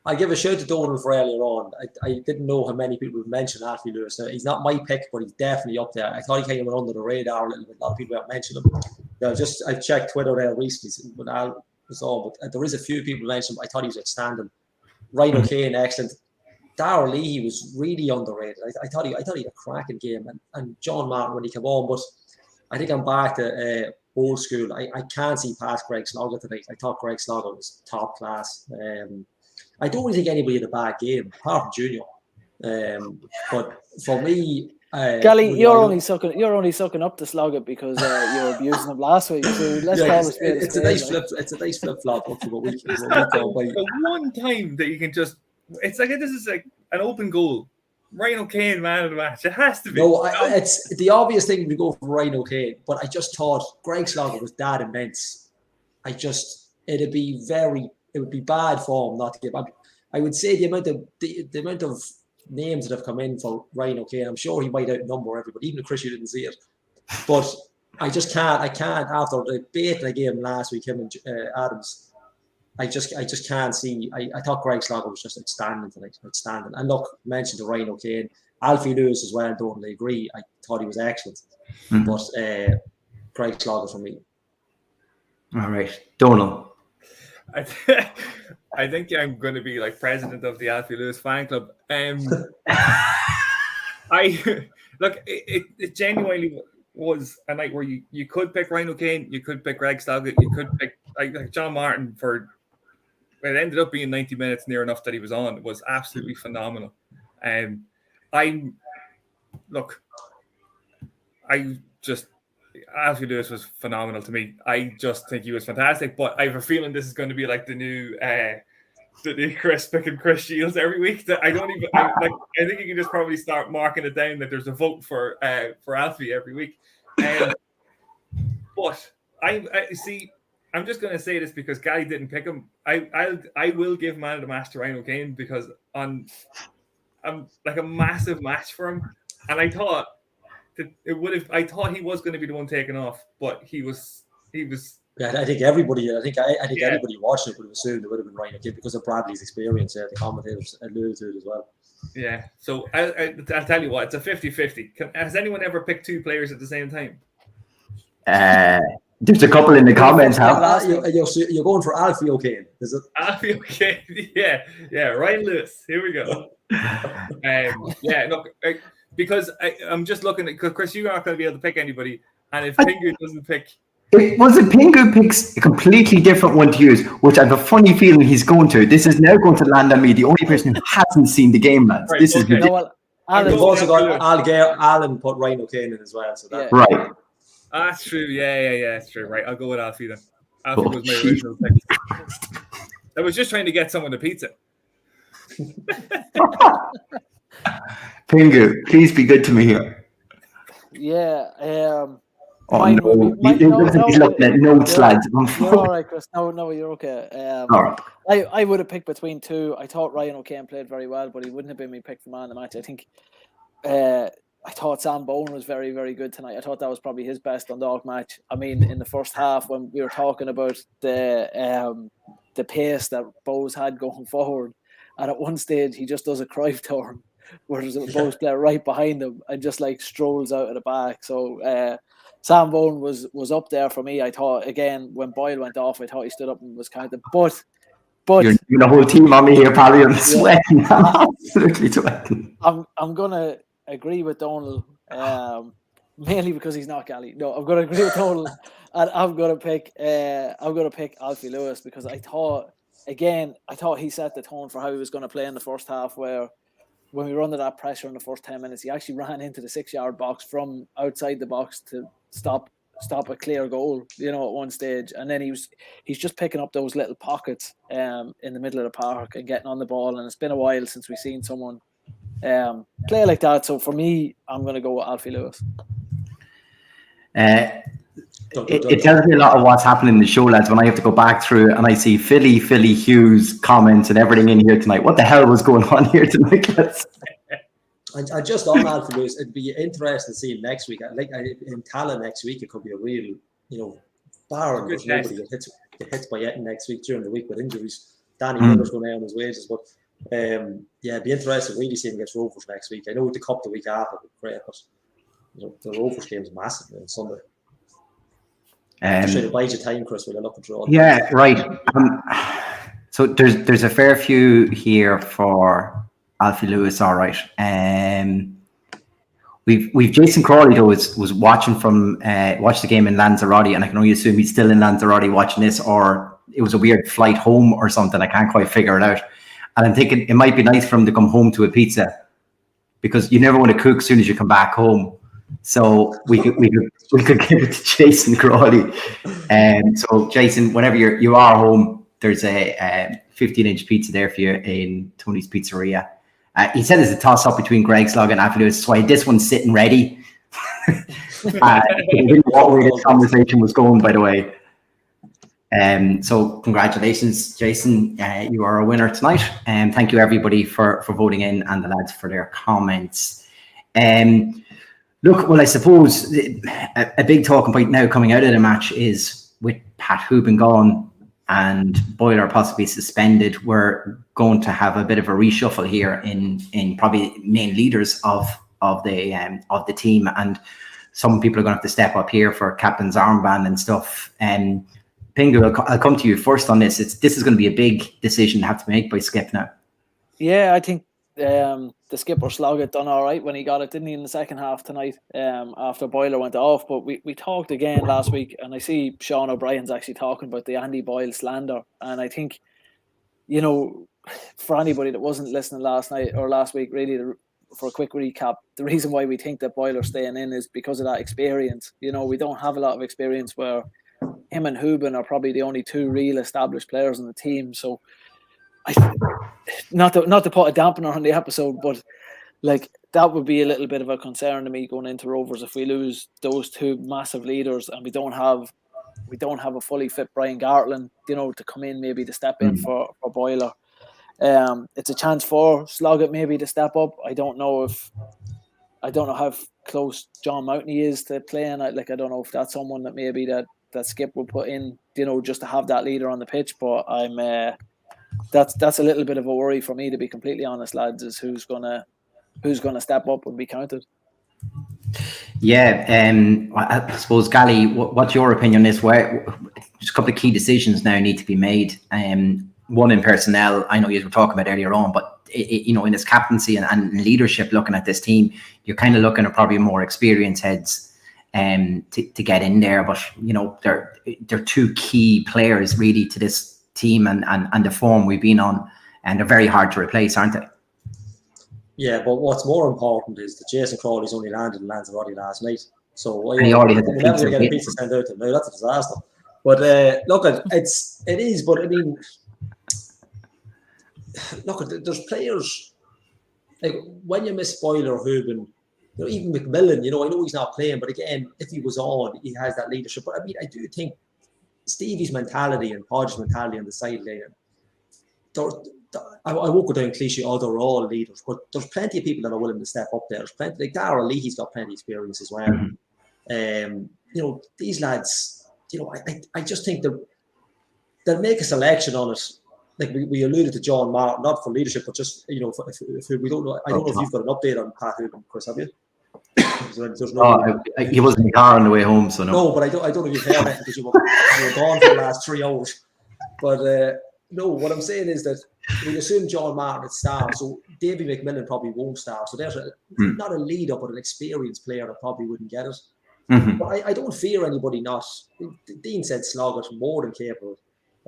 [SPEAKER 3] I give a shout to Donald for earlier on. I didn't know how many people would mention Alfie Lewis. Now, he's not my pick, but he's definitely up there. I thought he kind of went under the radar a little bit. A lot of people haven't mentioned him. I checked Twitter there recently when Al was on, but there is a few people mentioned him. I thought he was outstanding. Ryan O'Kane, excellent. Darrell Lee, he was really underrated. I thought he had a cracking game, and John Martin when he came on. But I think I'm back to old school. I can't see past Greg Slogger tonight. I thought Greg Slogger was top class. I don't really think anybody had a bad game apart from Junior. But for me,
[SPEAKER 1] Gally, you're only sucking up the Slogger because you were abusing him last week. So let's call it.
[SPEAKER 3] It's a nice flip. It's a nice flip flop up to what we call
[SPEAKER 4] the one time that you can just. It's like this is like an open goal. Ryan O'Kane, man of the match. It has to be.
[SPEAKER 3] No, it's the obvious thing to go for Ryan O'Kane, but I just thought Greg Slogger was that immense. It would be bad form not to give. I would say the amount of names that have come in for Ryan O'Kane, I'm sure he might outnumber everybody, even if Chris, you didn't see it. But I just can't. I can't after the bait I gave him last week, him and Adams. I just can't see. I thought Greg Slogger was just outstanding tonight. Outstanding. And look, mentioned to Ryan O'Kane, Alfie Lewis as well. Don't really agree. I thought he was excellent. Mm-hmm. But Greg Slogger for me.
[SPEAKER 5] All right, Donald.
[SPEAKER 4] I think I'm going to be like president of the Alfie Lewis fan club. It genuinely was a night where you could pick Ryan O'Kane, you could pick Greg Slogger, you could pick like John Martin for. It ended up being 90 minutes near enough that he was on. It was absolutely phenomenal. Alfie Lewis was phenomenal to me. I just think he was fantastic. But I have a feeling this is going to be like the new Chris picking Chris Shields every week. That I think you can just probably start marking it down that there's a vote for Alfie every week. But I see. I'm just going to say this because Gally didn't pick him. I will give man of the match to Ryan O'Kane because I'm like a massive match for him, and I thought he was going to be the one taken off, but he was.
[SPEAKER 3] Yeah, I think everybody. I think anybody watching it would have assumed it would have been Ryan O'Kane because of Bradley's experience. The commentators alluded to it as well.
[SPEAKER 4] Yeah, so I'll tell you what, it's a 50-50. Has anyone ever picked 2 players at the same time?
[SPEAKER 5] There's a couple in the comments.
[SPEAKER 3] You're going for Alfie O'Kane, is it?
[SPEAKER 4] Alfie O'Kane, yeah. Ryan Lewis. Here we go. Because I'm just looking at because Chris, you're not going to be able to pick anybody, and if Pingu doesn't pick,
[SPEAKER 5] Pingu picks a completely different one to use, which I have a funny feeling he's going to. This is now going to land on me, the only person who hasn't seen the game, lads.
[SPEAKER 4] Right,
[SPEAKER 5] this
[SPEAKER 4] okay.
[SPEAKER 5] is.
[SPEAKER 3] We've also got Alan put Ryan O'Kane in as well, so that
[SPEAKER 5] right.
[SPEAKER 4] That's true. Yeah, that's true. Right, I'll go with Alfie then. Alfie was my original pick. I was just trying to get someone a pizza.
[SPEAKER 5] Pingu, please be good to me here.
[SPEAKER 1] Yeah.
[SPEAKER 5] He's looking at notes, lads.
[SPEAKER 1] You're all right, Chris. No, you're okay.
[SPEAKER 5] All right.
[SPEAKER 1] I would have picked between 2. I thought Ryan O'Kane played very well, but he wouldn't have been my pick for man of the match. I think. I thought Sam Bowen was very, very good tonight. I thought that was probably his best Dundalk match. I mean, in the first half, when we were talking about the pace that Bohs had going forward, and at one stage he just does a Cruyff turn, where there's a Bohs player right behind him and just like strolls out of the back. So Sam Bowen was up there for me. I thought again when Boyle went off, I thought he stood up and was kind of but
[SPEAKER 5] you're the whole team on me here, Paddy. I'm sweating. I'm absolutely sweating.
[SPEAKER 1] I'm gonna agree with Donald. mainly because he's not Gally. No, I'm going to agree with total, and I'm going to pick Alfie Lewis because I thought he set the tone for how he was going to play in the first half. Where when we were under that pressure in the first 10 minutes, he actually ran into the 6-yard box from outside the box to stop a clear goal, at one stage. And then he's just picking up those little pockets in the middle of the park and getting on the ball. And it's been a while since we've seen someone play like that. So for me, I'm going to go with Alfie Lewis.
[SPEAKER 5] It tells me a lot of what's happening in the show, lads, when I have to go back through and I see Philly Hughes comments and everything in here tonight. What the hell was going on here tonight, lads?
[SPEAKER 3] I just on Alfie Lewis, it'd be interesting to see him next week. In Tala next week, it could be a real, barring there's nobody that hits by Eton next week during the week with injuries. Danny Miller's going down his wages, but it'd be interesting to really see him against Rovers next week. I know the Cup the week after would be great, but the Rovers game is massive on Sunday. Should have bide your time, Chris, while I look at draw.
[SPEAKER 5] Yeah, right. So there's a fair few here for Alfie Lewis, all right. We've Jason Crawley though was watching from watched the game in Lanzarote, and I can only assume he's still in Lanzarote watching this, or it was a weird flight home or something. I can't quite figure it out. And I'm thinking it might be nice for him to come home to a pizza, because you never want to cook as soon as you come back home. So we could give it to Jason Crawley. So Jason, whenever you are home, there's a 15-inch pizza there for you in Tony's Pizzeria. He said there's a toss-up between Greg Slug and Alfie Lewis, so I had this one sitting ready. I didn't know what way this conversation was going, by the way. So congratulations, Jason. You are a winner tonight. Thank you, everybody, for voting in, and the lads for their comments. Look, well, I suppose a big talking point now coming out of the match is with Pat Hoban gone and Boiler possibly suspended, we're going to have a bit of a reshuffle here in probably main leaders of the team, and some people are going to have to step up here for captain's armband and stuff. Pingu, I'll come to you first on this. This is going to be a big decision to have to make by Skip now.
[SPEAKER 1] Yeah, I think the skipper Sloggett done all right when he got it, didn't he, in the second half tonight, after Boiler went off. But we talked again last week, and I see Sean O'Brien's actually talking about the Andy Boyle slander. And I think, for anybody that wasn't listening last week, really, for a quick recap, the reason why we think that Boiler's staying in is because of that experience. We don't have a lot of experience where him and Hoban are probably the only two real established players in the team. So not to put a dampener on the episode, but that would be a little bit of a concern to me going into Rovers if we lose those two massive leaders and we don't have a fully fit Brian Gartland, to come in, maybe to step in for Boiler. It's a chance for Sloggett maybe to step up. I don't know how close John Mountney is to playing. I don't know if that's someone that maybe that Skip will put in, just to have that leader on the pitch. But that's a little bit of a worry for me, to be completely honest, lads, is who's gonna step up and be counted.
[SPEAKER 5] Yeah, I suppose, Gally, what's your opinion on this? Where just a couple of key decisions now need to be made. One in personnel, I know you were talking about earlier on, but in this captaincy and leadership, looking at this team, you're kind of looking at probably more experienced heads to get in there. But they're two key players really to this team and the form we've been on, and they're very hard to replace, aren't they?
[SPEAKER 3] Yeah, but what's more important is that Jason Crawley's only landed in Lanzarote last night, so
[SPEAKER 5] and he already had the
[SPEAKER 3] pizza. Get a pizza sent out to him. No, that's a disaster. But look, it is. But I mean, look, there's players like when you miss Boiler, Hoban, even McMillan. I know he's not playing, but again, if he was on, he has that leadership. But I mean, I do think Stevie's mentality and Podge's mentality on the sideline. I won't go down cliche, they're all leaders, but there's plenty of people that are willing to step up there. There's plenty, like Darrell Leahy's got plenty of experience as well. These lads, I just think they'll make a selection on it. Like we alluded to John Martin, not for leadership, but just if we don't know. I don't know if you've got an update on Pat Hoban, Chris, have you?
[SPEAKER 5] He was in the car on the way home, so no.
[SPEAKER 3] No, but I don't know if you've heard it because you were gone for the last 3 hours. But No, what I'm saying is that we assume John Martin would start, so Davy McMillan probably won't start. So there's not a leader, but an experienced player that probably wouldn't get it.
[SPEAKER 5] Mm-hmm.
[SPEAKER 3] But I don't fear anybody not. Dean said Sloggett more than capable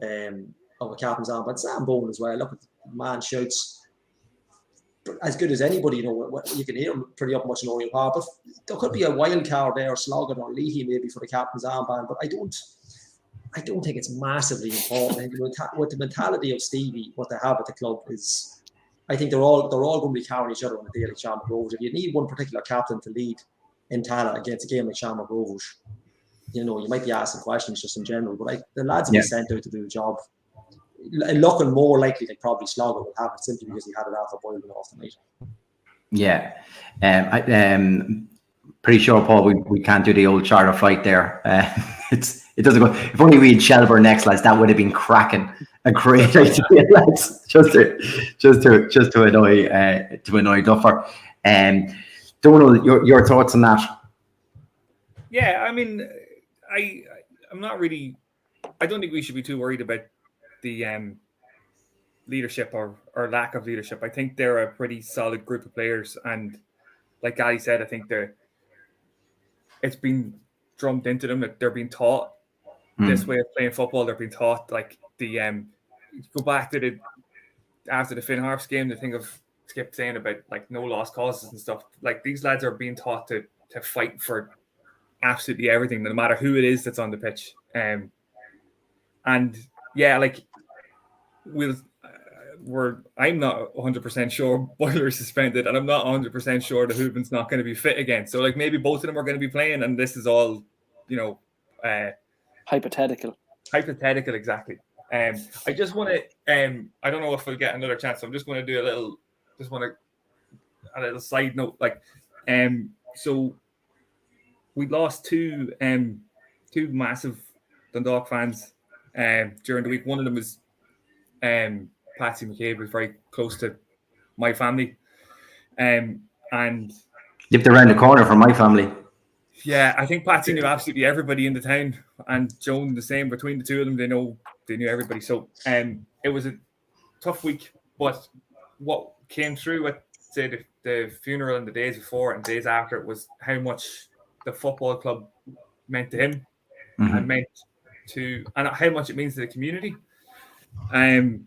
[SPEAKER 3] of a captain's arm, but Sam Bone as well. Look, the man shouts as good as anybody. You can hear him pretty up much in Oriel Park. But there could be a wild card there, Sloggett or Leahy maybe for the captain's armband. But I don't think it's massively important. I think with the mentality of Stevie, what they have at the club is, I think they're all going to be carrying each other on the day like Shamrock Rovers. If you need one particular captain to lead in Tala against a game like Shamrock Rovers, you might be asking questions just in general. But the lads will be sent out to do the job. And looking more likely like probably Sloggett will have it simply because he had it after boiling off tonight.
[SPEAKER 5] Yeah. Pretty sure, Paul, we can't do the old charter fight there. It doesn't go. If only we had Shelburne next, lads, that would have been cracking. A great idea, lads. Just to annoy Duffer. Donal, your thoughts on that?
[SPEAKER 4] Yeah, I mean, I'm not really. I don't think we should be too worried about the leadership or lack of leadership. I think they're a pretty solid group of players, and like Gally said, I think it's been drummed into them that they're being taught this way of playing football. They're being taught like go back to after the Finn Harps game, the thing of Skip saying about like no lost causes and stuff. Like these lads are being taught to fight for absolutely everything, no matter who it is that's on the pitch. And yeah, like I'm not 100% sure Boiler is suspended, and I'm not 100% sure the Hooven's not going to be fit again. So like maybe both of them are going to be playing, and this is all
[SPEAKER 1] hypothetical.
[SPEAKER 4] Hypothetical, exactly. I just want to. I don't know if we'll get another chance. So I'm just going to do a little side note. Like, so we lost two massive Dundalk fans during the week. One of them was Patsy McCabe, was very close to my family, and
[SPEAKER 5] lived around the corner from my family.
[SPEAKER 4] Yeah, I think Patsy knew absolutely everybody in the town, and Joan the same. Between the two of them, they knew everybody. So it was a tough week, but what came through at say the funeral and the days before and days after it was how much the football club meant to him and how much it means to the community. And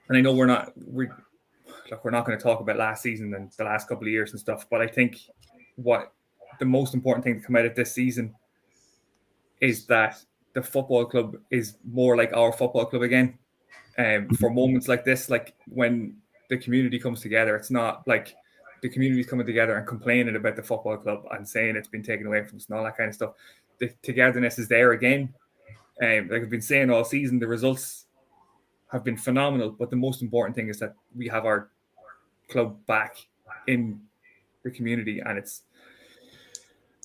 [SPEAKER 4] I know we're not going to talk about last season and the last couple of years and stuff, but I think what the most important thing to come out of this season is that the football club is more like our football club again. For moments like this, like when the community comes together, it's not like the community's coming together and complaining about the football club and saying it's been taken away from us and all that kind of stuff. The togetherness is there again. Like I've been saying all season, the results have been phenomenal, but the most important thing is that we have our club back in the community and it's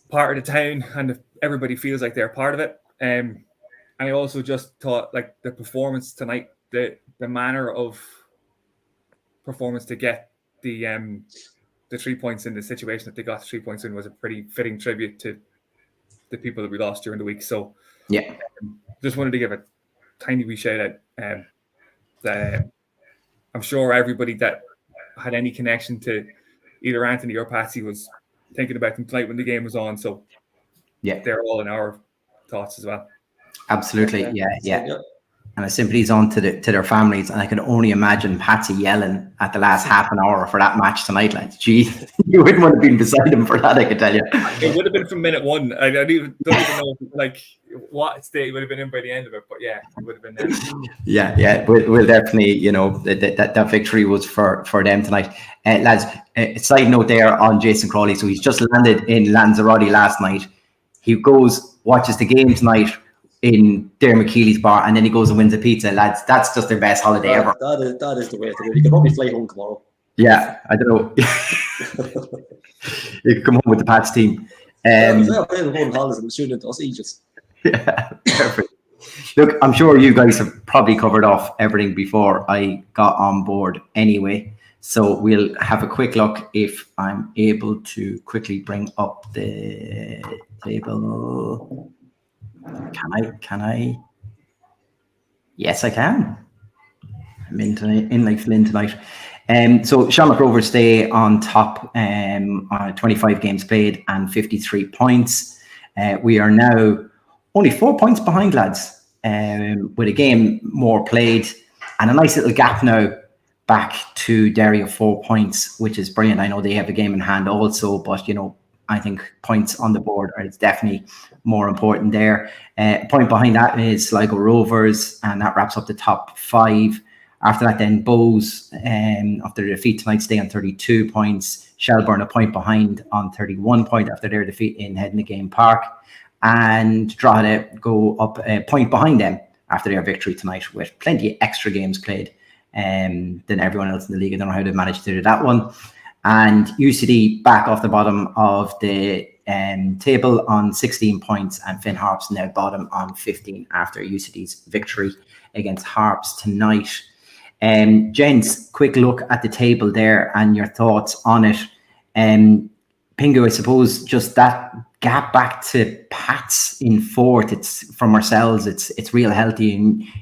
[SPEAKER 4] part of the town and everybody feels like they're part of it. And I also just thought like the performance tonight, the manner of performance to get the 3 points in the situation that they got the 3 points in was a pretty fitting tribute to the people that we lost during the week. So
[SPEAKER 5] yeah,
[SPEAKER 4] just wanted to give a tiny wee shout out. I'm sure everybody that had any connection to either Anthony or Patsy was thinking about them tonight when the game was on. So
[SPEAKER 5] yeah,
[SPEAKER 4] they're all in our thoughts as well.
[SPEAKER 5] Absolutely, yeah. And the sympathies on to their families, and I can only imagine Patsy yelling at the last half an hour for that match tonight. Like, gee, you wouldn't want to be beside him for that, I can tell you.
[SPEAKER 4] It would have been from minute one. I don't even know like what state would have been in by the end of it, but yeah, it would have been there.
[SPEAKER 5] Yeah. We'll definitely, that victory was for them tonight. Lads, a side note there on Jason Crawley. So he's just landed in Lanzarote last night. He watches the game tonight in Dermot Keely's bar, and then he goes and wins a pizza. Lads, that's just their best holiday ever.
[SPEAKER 3] That is the way to do it. You can probably fly home tomorrow.
[SPEAKER 5] Yeah, I don't know. You can come home with the Pats team.
[SPEAKER 3] Going holidays and shooting into us Egypt.
[SPEAKER 5] Yeah, perfect. Look, I'm sure you guys have probably covered off everything before I got on board anyway. So we'll have a quick look if I'm able to quickly bring up the table. Can I? Yes, I can. I'm in like Flynn tonight. So Shamrock Rovers stay on top, 25 games played and 53 points. We are now only 4 points behind, lads, with a game more played and a nice little gap now back to Derry of 4 points, which is brilliant. I know they have a game in hand also, but I think points on the board are definitely more important there. A point behind that is Sligo Rovers, and that wraps up the top 5. After that, then Bohs, after their defeat tonight, stay on 32 points. Shelbourne a point behind on 31 points after their defeat in Head in the Game Park. And Drogheda go up a point behind them after their victory tonight, with plenty of extra games played than everyone else in the league. I don't know how they managed to do that one. And UCD back off the bottom of the table on 16 points, and Finn Harps now bottom on 15 after UCD's victory against Harps tonight. Gents, quick look at the table there and your thoughts on it. Pingu, I suppose just that gap back to Pats in 4th, it's from ourselves, it's real healthy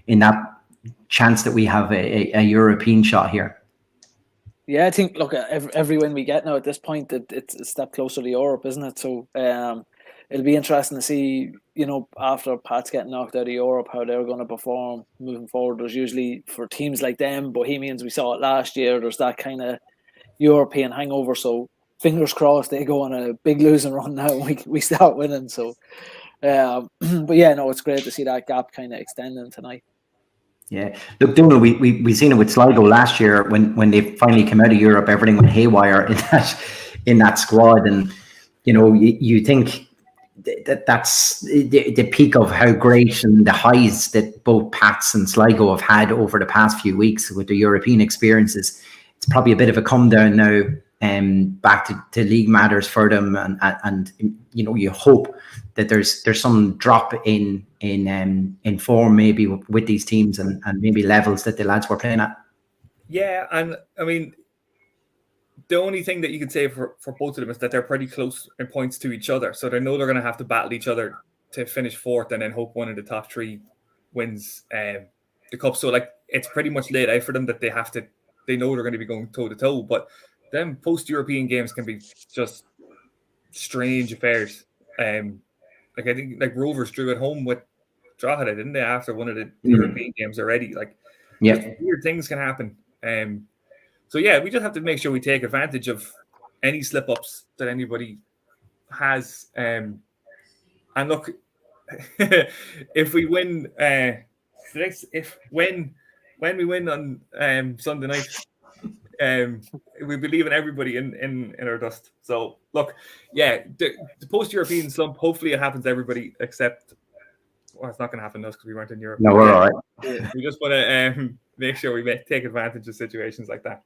[SPEAKER 5] in that chance that we have a European shot here. Yeah,
[SPEAKER 1] I think, look, every win we get now at this point, it's a step closer to Europe, isn't it? So it'll be interesting to see, after Pats get knocked out of Europe, how they're going to perform moving forward. There's usually, for teams like them, Bohemians, we saw it last year, there's that kind of European hangover. So fingers crossed they go on a big losing run now and we start winning. So, but yeah, no, it's great to see that gap kind of extending tonight.
[SPEAKER 5] Yeah, look, Donal, we seen it with Sligo last year when they finally came out of Europe. Everything went haywire in that squad, and you think that's the peak of how great and the highs that both Pats and Sligo have had over the past few weeks with the European experiences. It's probably a bit of a come down now, back to league matters for them, and you hope that there's some drop in form maybe with these teams and maybe levels that the lads were playing at.
[SPEAKER 4] Yeah, and I mean, the only thing that you can say for both of them is that they're pretty close in points to each other, so they know they're going to have to battle each other to finish 4th and then hope one of the top 3 wins the cup. So it's pretty much laid out for them that they know they're going to be going toe to toe. But them post-European games can be just strange affairs. I think Rovers drew at home with Drogheda, didn't they? After one of the European games already, weird things can happen. So yeah, we just have to make sure we take advantage of any slip-ups that anybody has. And look, if we win, when we win on Sunday night, we believe in everybody in our dust. So look, yeah, the post-European slump, hopefully it happens to everybody except, well, it's not going to happen to us because we weren't in Europe.
[SPEAKER 5] No, we're all right.
[SPEAKER 4] We just want to make sure we take advantage of situations like that.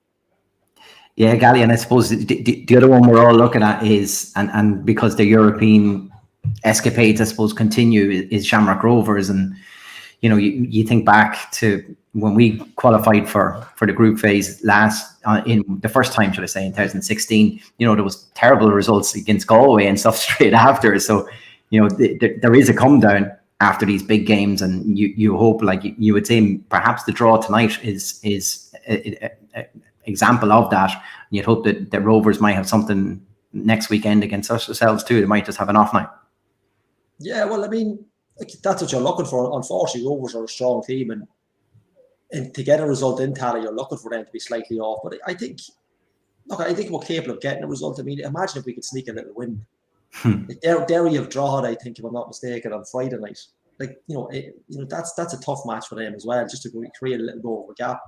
[SPEAKER 5] Yeah, Gally, and I suppose the other one we're all looking at is, and because the European escapades, I suppose, continue, is Shamrock Rovers. And you think back to when we qualified for the group phase in the first time, should I say, in 2016. There was terrible results against Galway and stuff straight after. So there is a come down after these big games, and you hope, like you would say, perhaps the draw tonight is a example of that. You'd hope that the Rovers might have something next weekend against us ourselves too. They might just have an off night.
[SPEAKER 3] Yeah, well, I mean, that's what you're looking for. Unfortunately, Rovers are a strong team, and to get a result in Tala, you're looking for them to be slightly off. But I think we're capable of getting a result. I mean, imagine if we could sneak a little win. Derry have drawn, I think, if I'm not mistaken, on Friday night. That's a tough match for them as well, just to create a little bit of a gap.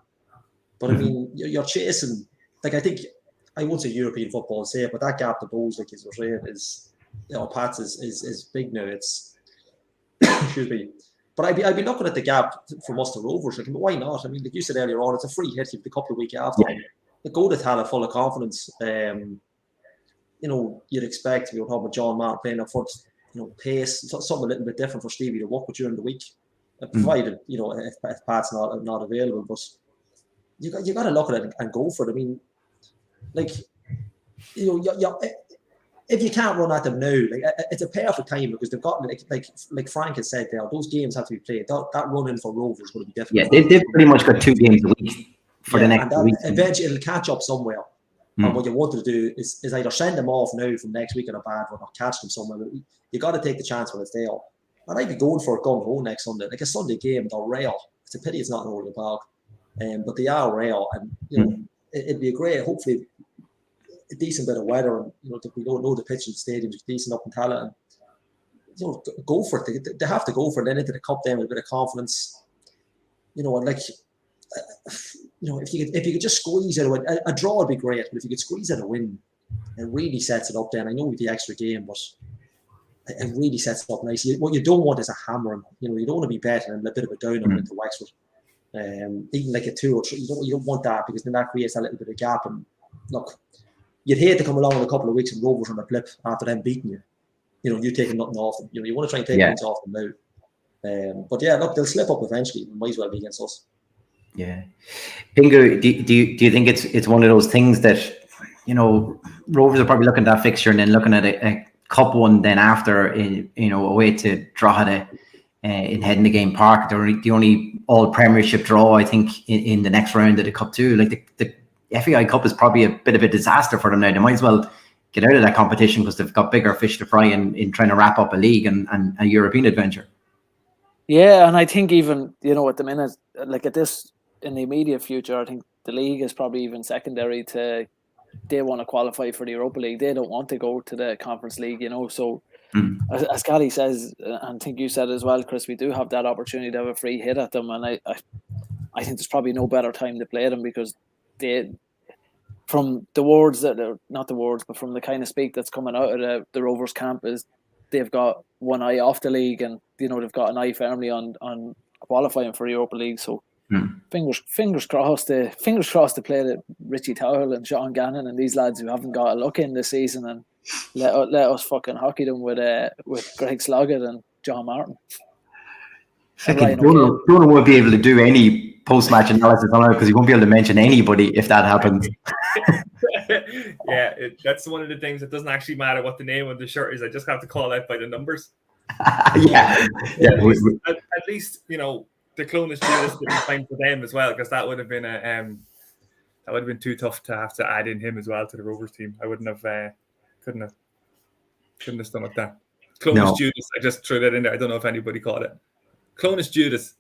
[SPEAKER 3] But I mean, you're chasing. I think I won't say European football, say it, but that gap to Bohs, like as we're saying, is Pats is big now. It's excuse me. But I'd be looking at the gap from us to Rovers. Why not? I mean, like you said earlier on, it's a free hit. You've the couple of weeks after. Yeah. Go to Tala full of confidence. You'd expect, we were talking about John Martin playing up front, pace, something a little bit different for Stevie to work with during the week, provided, if Pat's not available. But you got to look at it and go for it. I mean, if you can't run at them now, like it's a perfect time because they've got like Frank has said there, those games have to be played. That running for Rovers is going to be difficult.
[SPEAKER 5] Yeah, they've pretty much got 2 games a week for the next week.
[SPEAKER 3] Eventually, it'll catch up somewhere. And what you want to do is either send them off now from next week on a bad run or catch them somewhere. But you got to take the chance when it's there. And I'd be going for it going home next Sunday. Like a Sunday game, they're rare. It's a pity it's not in Old Park. But they are rare. And, you know, it'd be a great, hopefully, a decent bit of weather. And, you know, we don't know the pitch in the stadium is decent up in Tala. And, you know, go for it. They have to go for it. Then into the cup then with a bit of confidence. You know, and like, you know, if you could just squeeze it away, a draw would be great. But if you could squeeze it a win, it really sets it up then. I know with the extra game, but it really sets it up nicely. What you don't want is a hammering. You know, you don't want to be betting and a bit of a down on into Wexford. Even like a 2 or 3, you don't want that because then that creates a little bit of gap. And look, you'd hate to come along in a couple of weeks and Rovers on a blip after them beating you. You know, you taking nothing off them. You know, you want to try and take things off them now. But yeah, look, they'll slip up eventually. It might as well be against us.
[SPEAKER 5] Yeah, Bingo. Do you think it's one of those things that, you know, Rovers are probably looking at that fixture and then looking at a cup one then after, you know, away to Drogheda in Head in the Game Park. They're the only all Premiership draw, I think, in the next round of the Cup too. Like the FAI Cup is probably a bit of a disaster for them now. They might as well get out of that competition because they've got bigger fish to fry in trying to wrap up a league and a European adventure.
[SPEAKER 1] Yeah, and I think even, you know, at the minute, like at this, in the immediate future, I think the league is probably even secondary to, they want to qualify for the Europa League. They don't want to go to the Conference League, you know. So as Gally says, and I think you said as well, Chris, we do have that opportunity to have a free hit at them. And I think there's probably no better time to play them because they, from the words that are, not the words, but from the kind of speak that's coming out of the Rovers camp is they've got one eye off the league and, you know, they've got an eye firmly on qualifying for the Europa League. So fingers crossed to play the Richie Towell and Sean Gannon and these lads who haven't got a look in this season and let us fucking hockey them with Greg Sloggett and John Martin.
[SPEAKER 5] Donald won't be able to do any post-match analysis on it because he won't be able to mention anybody if that happens.
[SPEAKER 4] Yeah, that's one of the things that doesn't actually matter what the name of the shirt is. I just have to call out by the numbers.
[SPEAKER 5] Yeah.
[SPEAKER 4] At least, you know, the Clonus Judas didn't find for them as well, because that would have been too tough to have to add in him as well to the Rovers team. I wouldn't have, couldn't have stomached that. Clonus Judas, I just threw that in there. I don't know if anybody caught it. Clonus Judas.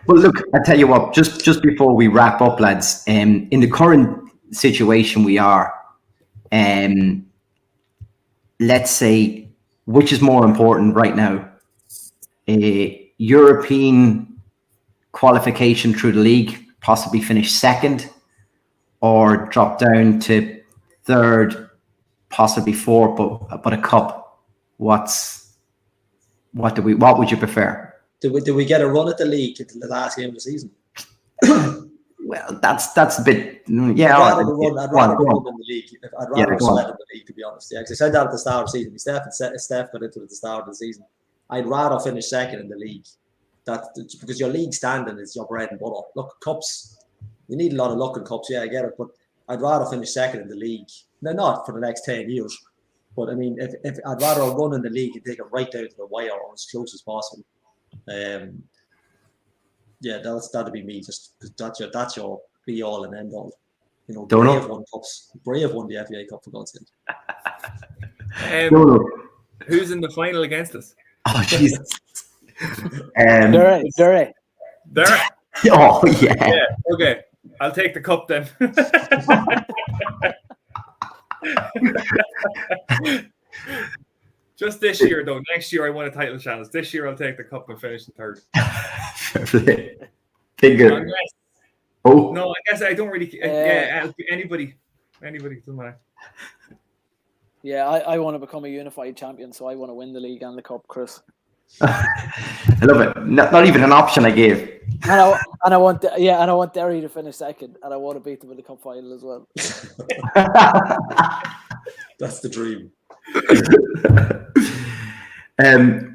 [SPEAKER 5] Well, look, I tell you what. Just before we wrap up, lads, in the current situation we are, let's say, which is more important right now? A European qualification through the league, possibly finish second, or drop down to third, possibly fourth, but a cup. What would you prefer?
[SPEAKER 3] Do we get a run at the league into the last game of the season?
[SPEAKER 5] Well, that's a bit. Yeah,
[SPEAKER 3] I'd rather run in the league. I'd rather sweat in the league, to be honest. Yeah, because I said that at the start of the season. Steph got into it at the start of the season. I'd rather finish second in the league. Because your league standing is your bread and butter. Look, cups, you need a lot of luck in cups. Yeah, I get it, but I'd rather finish second in the league. Now, not for the next 10 years, but I mean, if I'd rather run in the league and take it right down to the wire or as close as possible. Yeah, that'd be me. Just because that's your be all and end all. You know, Brave won the FAI Cup for God's sake.
[SPEAKER 4] Who's in the final against us?
[SPEAKER 5] Oh Jesus!
[SPEAKER 1] Derry.
[SPEAKER 5] Oh yeah.
[SPEAKER 4] Okay, I'll take the cup then. Just this year, though. Next year, I won a title challenge. This year, I'll take the cup and finish in third. No, I guess I don't really. Anybody doesn't matter.
[SPEAKER 1] Yeah, I want to become a unified champion, so I want to win the league and the cup, Chris.
[SPEAKER 5] I love it. Not even an option I gave.
[SPEAKER 1] And I want Derry to finish second, and I want to beat them in the cup final as well.
[SPEAKER 3] That's the dream.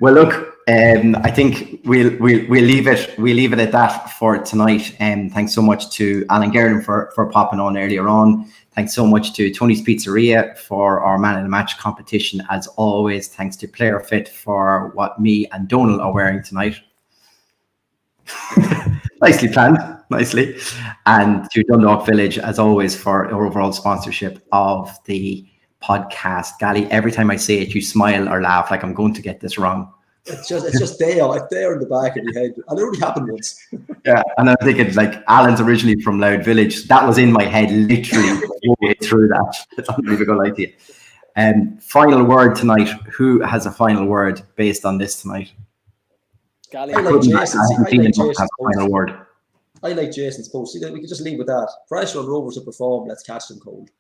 [SPEAKER 5] Well, look, I think we'll leave it at that for tonight. Thanks so much to Alan Gernon for popping on earlier on. Thanks so much to Tony's Pizzeria for our man of the match competition. As always, thanks to Player Fit for what me and Donal are wearing tonight. Nicely planned, nicely. And to Dundalk Village, as always, for our overall sponsorship of the podcast. Gally, every time I say it, you smile or laugh like I'm going to get this wrong.
[SPEAKER 3] It's just there. It's there in the back of your head. And it only happened once.
[SPEAKER 5] Yeah, and I'm thinking like Alan's originally from Loud Village. That was in my head literally through that. I'm not even gonna lie to you. Final word tonight. Who has a final word based on this tonight?
[SPEAKER 1] Gally.
[SPEAKER 3] I like Jason's
[SPEAKER 5] final word.
[SPEAKER 3] I like Jason's post. We can just leave with that. Pressure on Rovers to perform. Let's catch them cold.